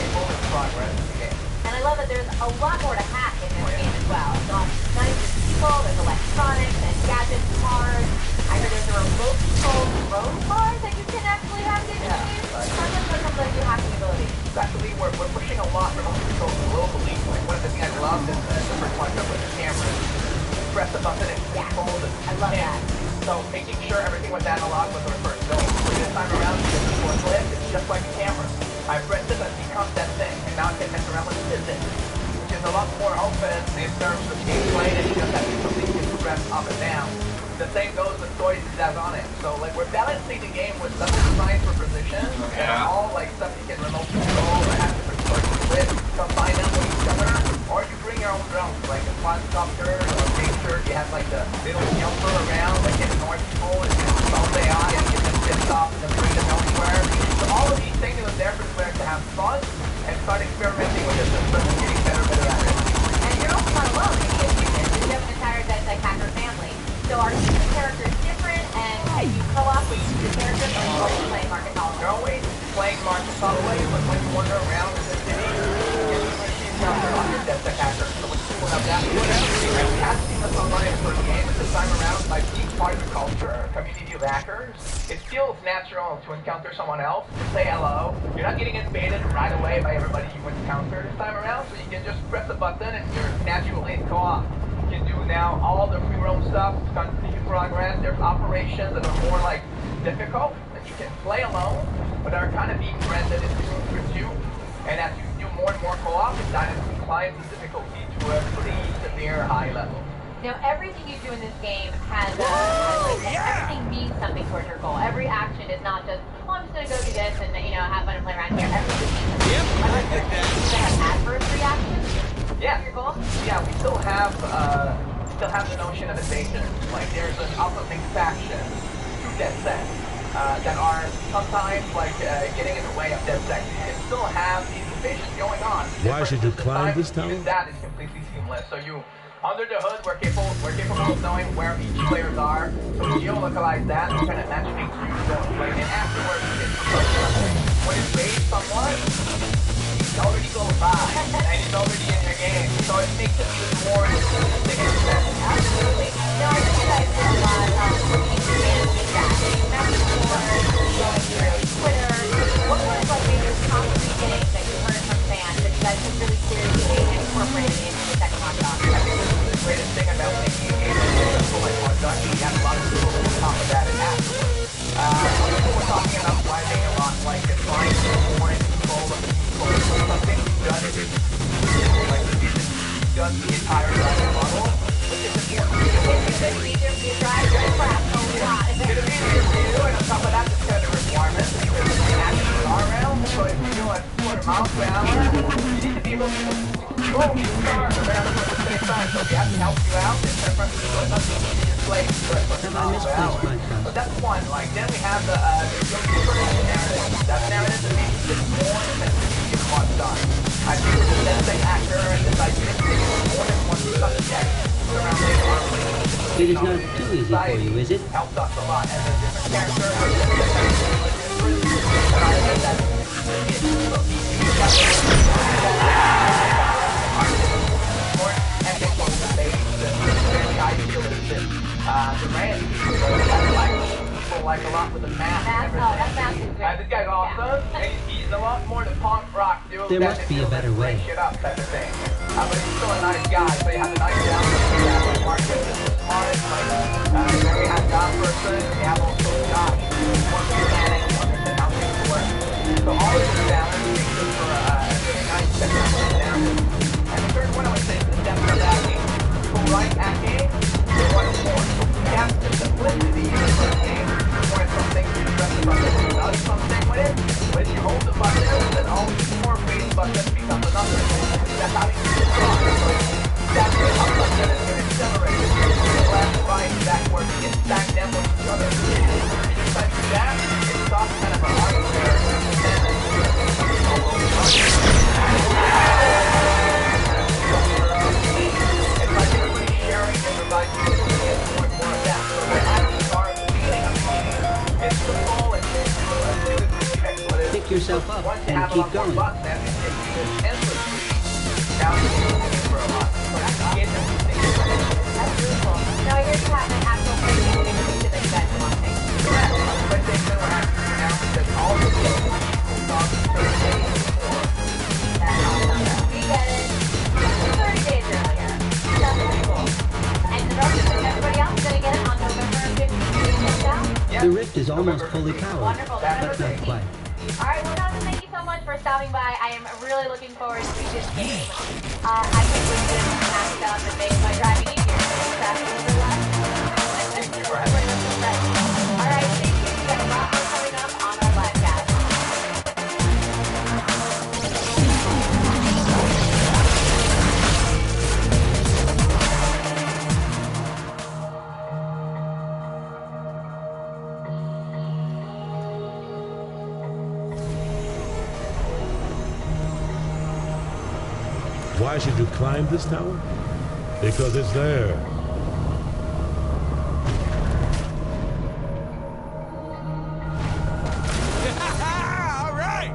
people in progress in the game. And I love that there's a lot more to hack in this game as well. So not just people, there's electronics and gadgets, cars. I heard there's a remote control drone car that you can actually hack in the game. Tell us what some of your hacking abilities. Actually, we're pushing a lot remote control globally. Like one of the things I love is the first one with the camera. Press the button and hold it. I love that. So making sure everything was analog was our first goal. So this time around, the forklift, it's just like a camera. I press it and becomes that thing, and now I can mess around with the physics, which is a lot more open in terms of gameplay and just having something you can press up and down. The same goes with toys that's on it. So like we're balancing the game with stuff designed for precision, and all like stuff you can remote control or have different choices with, combine them with each other, or you bring your own drones, like a quadcopter, or make sure you have like the little jumper around that can ignore people and solve AI and get them pissed off and then bring them elsewhere. So all of these things are there for the players to have fun and start experimenting with the system and getting better at it. And you're also not alone in the game. You have an entire like hacker family. So are each character different, and you co-op with each character, or you always play Marcus Holloway? You're always playing Marcus Holloway, but when you wander around in the city, you see encounter on your DevSec hacker. So what's cool about that is I'm casting the sunlight for the game, but this time around, by being part of the culture, a community of hackers, it feels natural to encounter someone else, to say hello. You're not getting invaded right away by everybody you encounter this time around, so you can just press a button and you're naturally in co-op. You can do now all the free roam stuff, continue progress. There's operations that are more like difficult that you can play alone, but are kind of being branded as 2 for 2. And as you do more and more co-op, it dynamically climbs the difficulty to a pretty severe high level. Now everything you do in this game has everything means something towards your goal. Every action is not just, oh, I'm just gonna go do this and have fun and play around here. Everything means something. Yep, I like that. Do they have adverse reactions? Yeah. Your goal? Yeah, we still have the notion of invasion. Like there's an opposing faction to DevSec that are sometimes like getting in the way of DevSec. You can still have these invasions going on. Why should you climb this town? Even that is completely seamless. So you, under the hood, we're capable of knowing where each players are. So we geolocalize that and kind of matchmake to the play. And afterwards, you can when it's based someone, he's already close by, and he's already in your game. So it makes it even more interesting and exciting. Absolutely. No, I think you guys did a lot of feedback. Message boards, going through Twitter. What were like maybe the concrete things that you heard from fans that you guys have really seriously incorporated into the second Watch Dogs? I think the greatest thing about making a game successful like Watch Dogs, you have a lot of people on top of that and afterwards. People were talking about driving a lot, like trying to get more in control of people. Something we've done is like we've done the entire driving model, which is important. It's going to be easier for you to drive your crap a lot. It's going to be easier for you, and on top of that, it's kind of a requirement because the actions are around. So if you do a 200 miles per hour, you need to be able to control these cars around at the same time. So we have to help you out in terms of nothing to just play for 200 miles per hour. So that's one. Like then we have the narrative. That narrative that makes it more sensitive to Watch Dogs. I think the DevSec actor and this idea of taking more than one subject surrounding our relationship. It is not too easy for you, is it? Helps us a lot, and the different characters are different, and I think that more epic on the stage than There must be a better way. Shit up, type of thing. But he's still a nice guy, so you have the nice balance. You have like Marcus is the smartest, then we have God person, and we have also Josh, who's more mechanic, who understands how things work. So all of this balance makes it for a really nice setup narrative. And the third one I would say is the depth of acting. People like acting, they want more. You have the simplicity of the game. You want something to express about it, who does something with it. But if you hold the button, then all these more face buttons become another. That's how you do it. That's what how much that is going to accelerate. Left, right, backward, get back down with each other. Just like that, it's off kind of an arbitrary. It's like everybody sharing, everybody getting more and more of that. So the atoms are meaning of meaning. It's the goal, it's excellent. Pick yourself up and keep going. Now I hear you have an actual person that you guys want to take. But they still have to announce that all the people who 30 days before. We get it. 30 days earlier. That's pretty cool. And the rest of everybody else is going to get it on November 15th. The rift is almost fully powered, Wonderful. but not quite. Alright, well, Jonathan, thank you so much for stopping by. I am really looking forward to this game. I think we can match up and make my driving easier. Alright, thank you. We got a lot more coming up on our live cast. Why should you climb this tower? Because it's there. All right!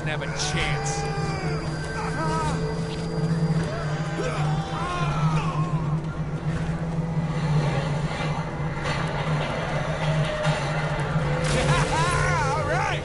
Have a chance. All right.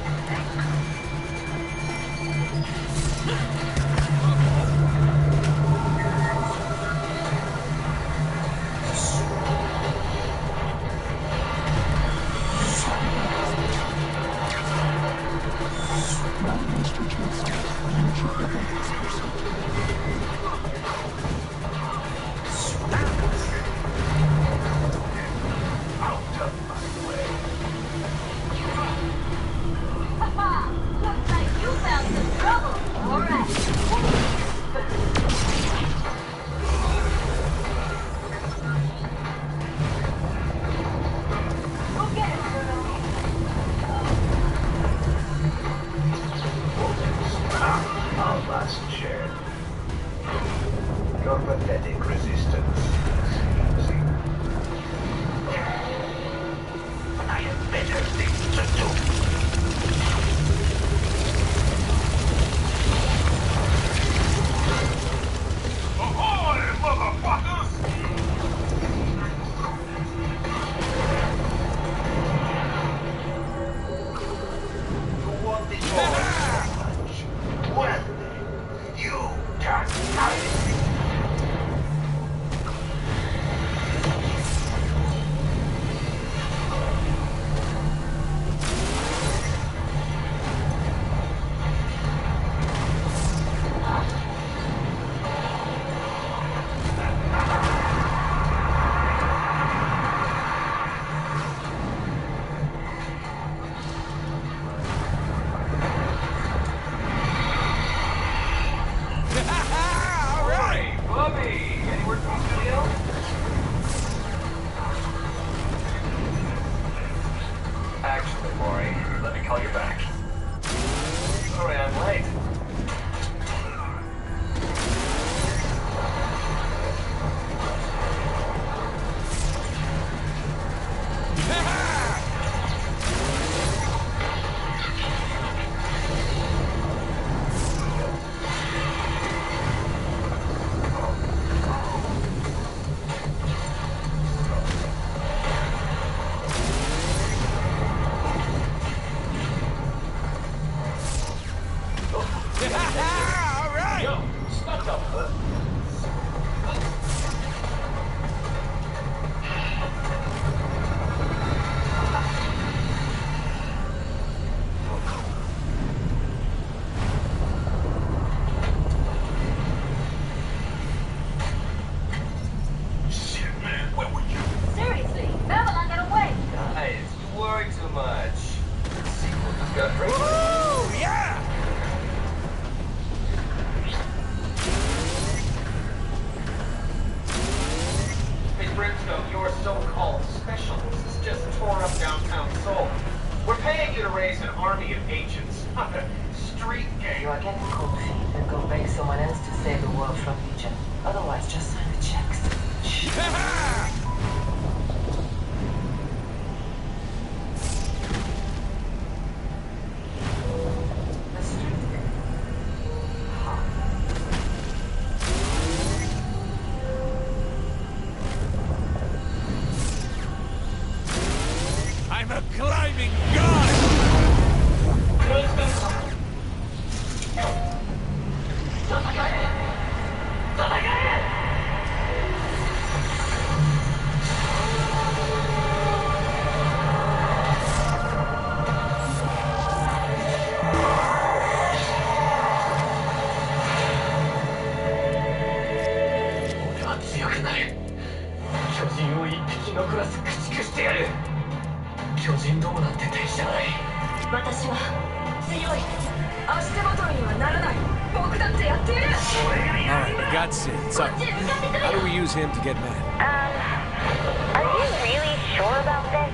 much. The sequel just got great. Woo! Yeah! Hey, Brimstone, your so-called specialists just tore up downtown Seoul. We're paying you to raise an army of agents, not a street gang. You are getting cold feet, then go beg someone else to save the world from Legion. Otherwise, just sign the checks. I'm a climbing god! Alright, we got Sid. So, how do we use him to get mad? Are you really sure about this?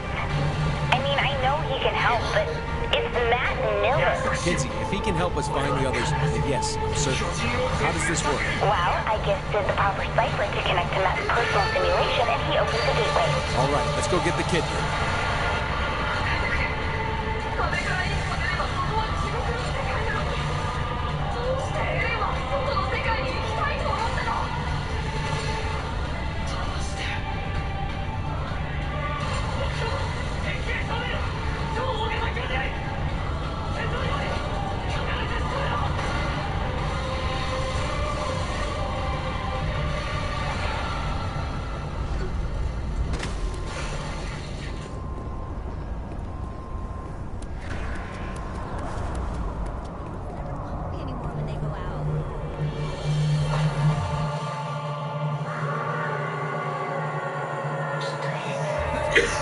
I mean, I know he can help, but it's Matt Miller. Kinsey, if he can help us find the others, then yes, I'm certain. How does this work? Well, I give Sid the proper cipher to connect to Matt's personal simulation, and he opens the gateway. All right, let's go get the kid then.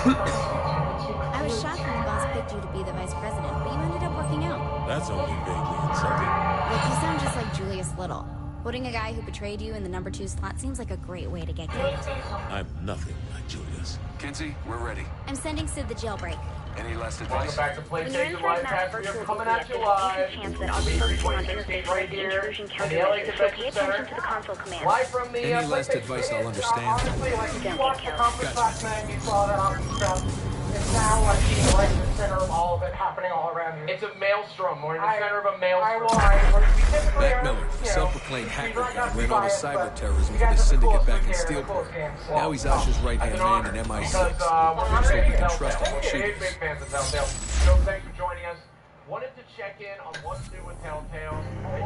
I was shocked when the boss picked you to be the vice president, but you ended up working out. That's only vaguely insulting. Look, you sound just like Julius Little. Putting a guy who betrayed you in the number 2 slot seems like a great way to get kicked. I'm nothing like Julius. Kinsey, we're ready. I'm sending Sid the jailbreak. Any last advice? Welcome back to When you're PlayStation inside Live Matt's Cast. We are virtual coming booth, at you there's a live. decent chance that I'll be focusing on interface right and here introducing in the countermeasures, LA so pay Convention attention Center. to the console commands. Live from the Any last PlayStation. advice I'll It's, understand? honestly, like if Don't you watch get the killed. conference Gotcha. last night, you saw that awesome stuff. It's now like being right in the center of all of it happening all around you. It's a maelstrom. We're in the center of a maelstrom. Matt Miller, a self-proclaimed hacker guy, ran all the cyber terrorism for the syndicate back in Steelport. Now he's Asher's right-hand man in MI6. Let's hope we can trust him with Big shooters. fans of Telltale. So thanks for joining us. Wanted to check in on what's new with Telltale. A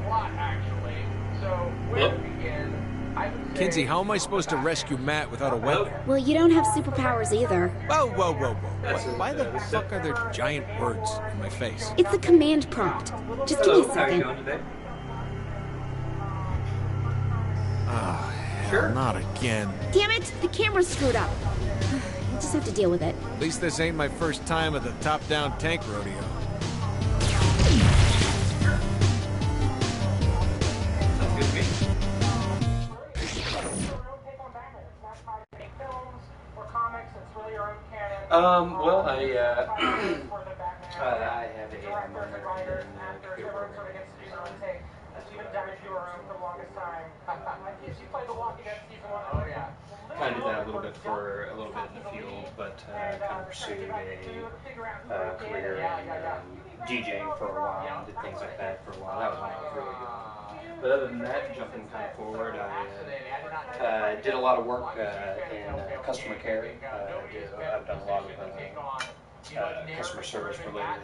lot, actually. So where to begin? I would say Kinsey, how am I supposed to rescue Matt without a weapon? Well, you don't have superpowers either. Whoa, whoa, whoa, whoa. Why the fuck are there giant birds in my face? It's the command prompt. Just give me a second. Oh, hell, not again. Damn it! The camera's screwed up. You'll just have to deal with it. At least this ain't my first time at the top-down tank rodeo. Well, I have a kind of did that a little bit in the field, but kind of pursued a career in DJing for a while, did things like that for a while. That was when I was really good. But other than that, jumping kind of forward, I did a lot of work in customer care. I've done a lot of customer service related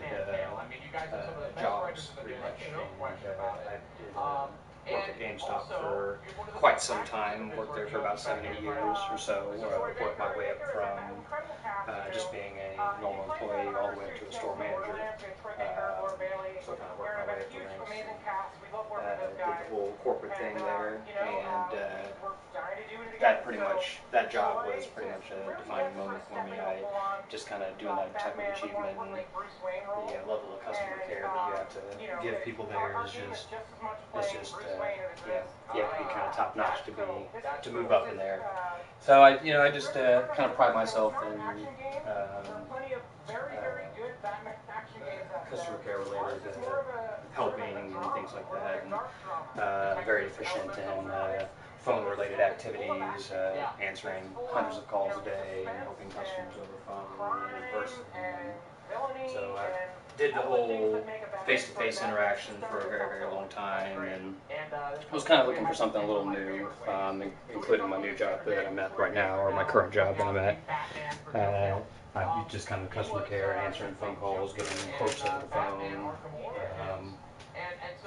jobs, pretty much. And I worked at GameStop for quite some time, worked there for about 7 or 8 years or so, worked my way up from just being a normal employee all the way up to a store manager. So kind of worked my way up the ranks and did the whole corporate thing there, and that job was pretty much a defining moment for me. I just kind of doing that type of achievement and the level of customer care that you have to give people there is just, you have to be kind of top notch to move up in there. So I just kind of pride myself in customer care related helping and things like that, and very efficient in phone-related activities, answering hundreds of calls a day and helping customers over phone and in person. So I did the whole face-to-face interaction for a very, very long time, and I was kind of looking for something a little new, including my new job that I'm at right now, or my current job that I'm at. I just kind of customer care, answering phone calls, getting quotes over the phone,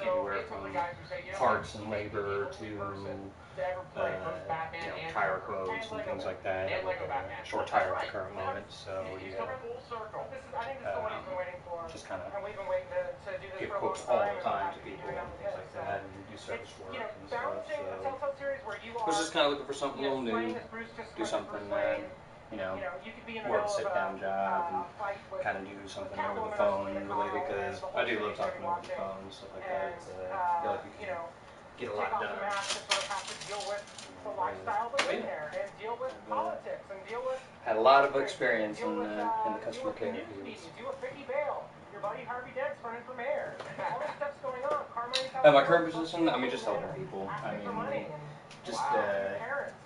anywhere from parts and labor to tire quotes and things like that. I have a short tire at the current moment, so just kind of give quotes all the time to people and things like that, and do service work and stuff. So I was just kind of looking for something a little new, do something more of a sit-down job, and kind of do something over the phone related, because I do love talking over the phone and stuff like that. I feel like you can get a lot done. Had a lot of experience in the customer care fields. My current position, just helping people. Just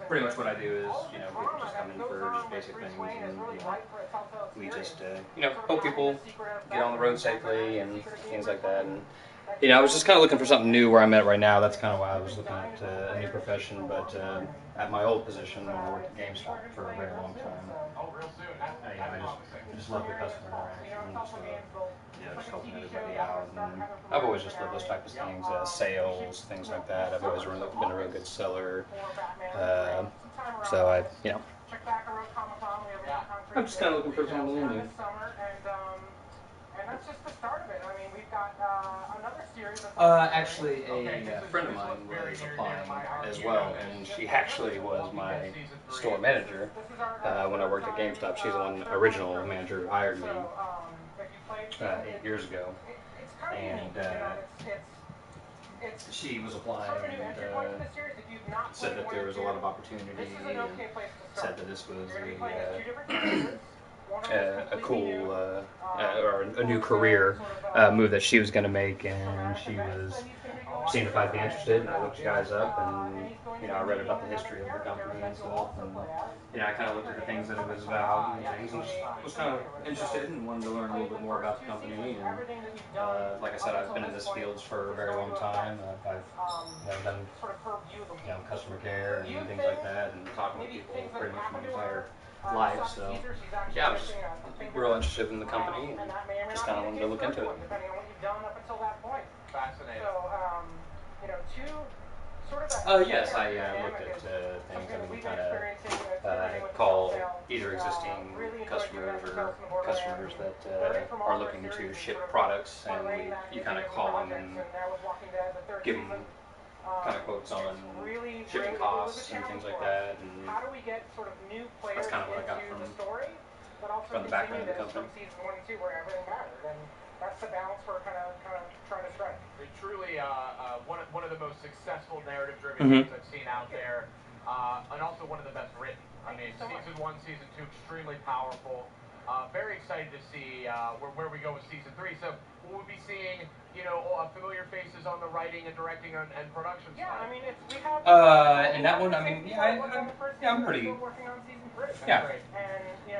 pretty much what I do is, people just come in for just basic things, and we just, help people get on the road safely and things like that. And I was just kind of looking for something new where I'm at right now. That's kind of why I was looking at a new profession. But at my old position, when I worked at GameStop for a very long time, I just love the customer interaction. Just helping everybody out. And I've always just loved those types of things, sales, things like that. I've always been a real good seller. So I'm just kind of looking for something new. And that's just the start of it. We've got another series of... Actually, a friend of mine was applying as well, and she actually was my store manager when I worked at GameStop. She's the one original manager who hired me 8 years ago. And she was applying and said that there was a lot of opportunity, and said that this was a cool or a new career move that she was going to make, and she was seeing if I'd be interested. And I looked you guys up, and I read about the history of the company and stuff, and I kind of looked at the things that it was about and things, and just was kind of interested and wanted to learn a little bit more about the company. And like I said, I've been in this field for a very long time. I've done customer care and things like that, and talking to people pretty much my entire life. So I was just real interested in the company, and just kind of wanted to look into it. Fascinating. Yes, I looked at things. We kind of call either existing customers or customers that are looking to ship products, and you kind of call them and give them kind of quotes on shipping costs and things like that. And that's kind of what I got from the background of the company. That's the balance we're kind of trying to strike. It's truly one of the most successful narrative-driven games I've seen out there, and also one of the best written. Season 1, Season 2, extremely powerful. Very excited to see where we go with Season 3. So we'll be seeing, familiar faces on the writing and directing and production side. Yeah, we have... and that one, I'm pretty... Yeah.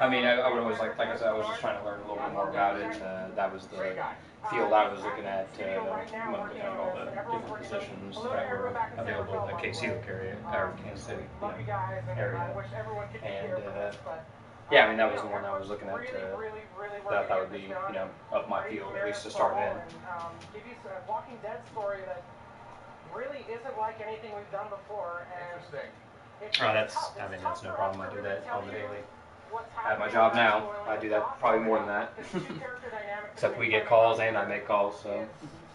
I would always, like I said, I was just trying to learn a little bit more about it. That was the field I was looking at when looking at all the different positions that were available in the KC area, or Kansas City area. And that was the one I was looking at that would be, up my field, at least to start in. Give you a Walking Dead story that really isn't like anything we've done before. Interesting. That's no problem. I do that on the daily. At my job now, I do that probably more than that. Except we get calls and I make calls, so.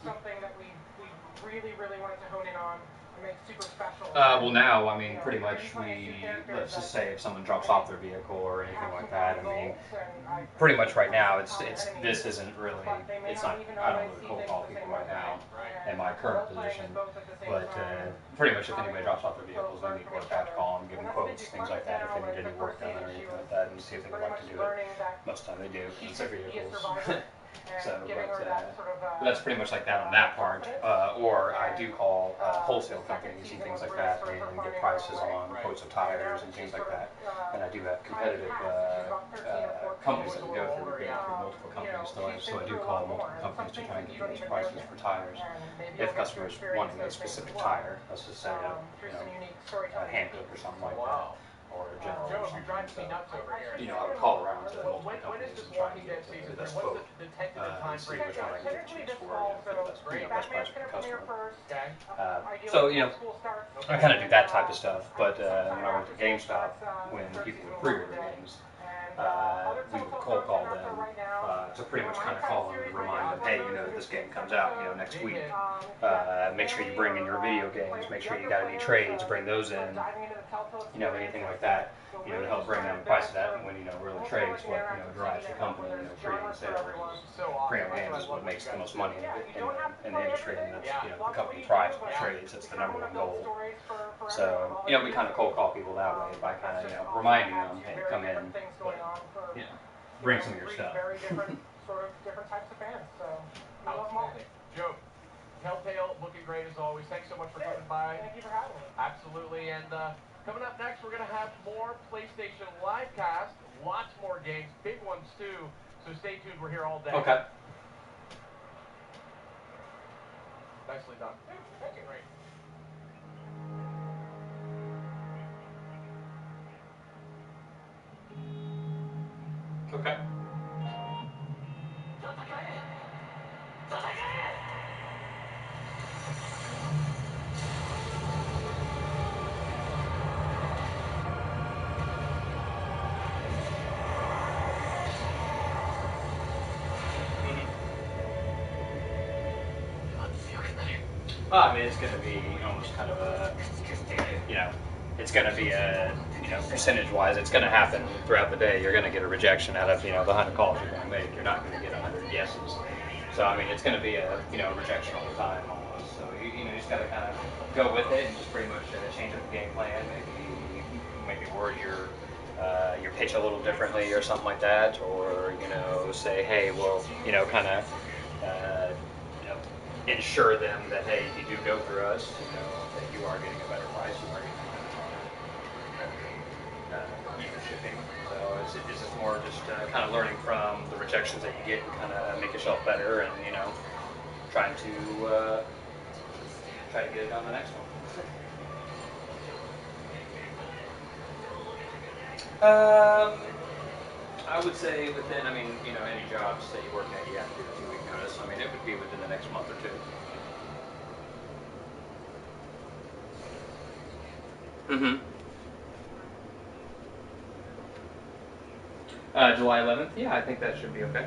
Something that we really wanted to hone in on. Well, now, I mean, pretty much let's just say if someone drops off their vehicle or anything like that, I mean, pretty much right now, this isn't really, it's not, I don't really cold call people right now in my current position, but pretty much if anybody drops off their vehicles, they need work, I have to call them, give them quotes, things like that, if they need any work done or anything like that, and see if they would like to do it. Most of the time they do, because it's their vehicles. So, but that's pretty much like that on that part. Or I do call wholesale companies and things like that and get prices on quotes of tires and things like that. And I do have competitive companies that we go through. We go through multiple companies, so I do call multiple companies to try and get the best prices for tires. If customers wanting a specific tire, let's just say a Hankook or something like that, or a General or something. So, I would call around to multiple companies and try and get the best quote and see which one I can get cheap for, for the best price for the customer. So, I kind of do that type of stuff, but when I worked at GameStop, when people would pre-order games, we would cold call them to pretty much kind of call them and remind them, hey, this game comes out, next week. Make sure you bring in your video games. Make sure you got any trades. Bring those in. Anything like that. To help bring down the price of that. And when really trades what drives the company. Pre-owned sales. Pre-owned games is what makes the most money in the industry, and that's the company thrives on trades. That's the number one goal. So we kind of cold call people that way by kind of reminding them, hey, come in. Bring some of your stuff. Very different types of fans. So I love them all. Joe, Telltale, looking great as always. Thanks so much for coming by. Thank you for having me. Absolutely. And coming up next, we're going to have more PlayStation Livecast. Lots more games, big ones too. So stay tuned. We're here all day. Okay. Nicely done. Thank you. Great. Okay. I mean, it's going to be almost kind of a, it's going to be a, percentage-wise, it's going to happen throughout the day. You're going to get a rejection out of, the 100 calls you're going to make. You're not going to get 100 yeses. So, I mean, it's going to be a, rejection all the time almost. So, you just got to kind of go with it and just pretty much change up the game plan. Maybe word your pitch a little differently or something like that. Or, say, hey, well, kind of, ensure them that, hey, if you do go through us, that you are getting a better price, you are getting even shipping. So it's just more just kind of learning from the rejections that you get and kind of make yourself better and, trying to get it on the next one. I would say within, any jobs that you're working at, you have to do a 2-week notice. I mean, it would be within the next month or two. July 11th? Yeah, I think that should be okay.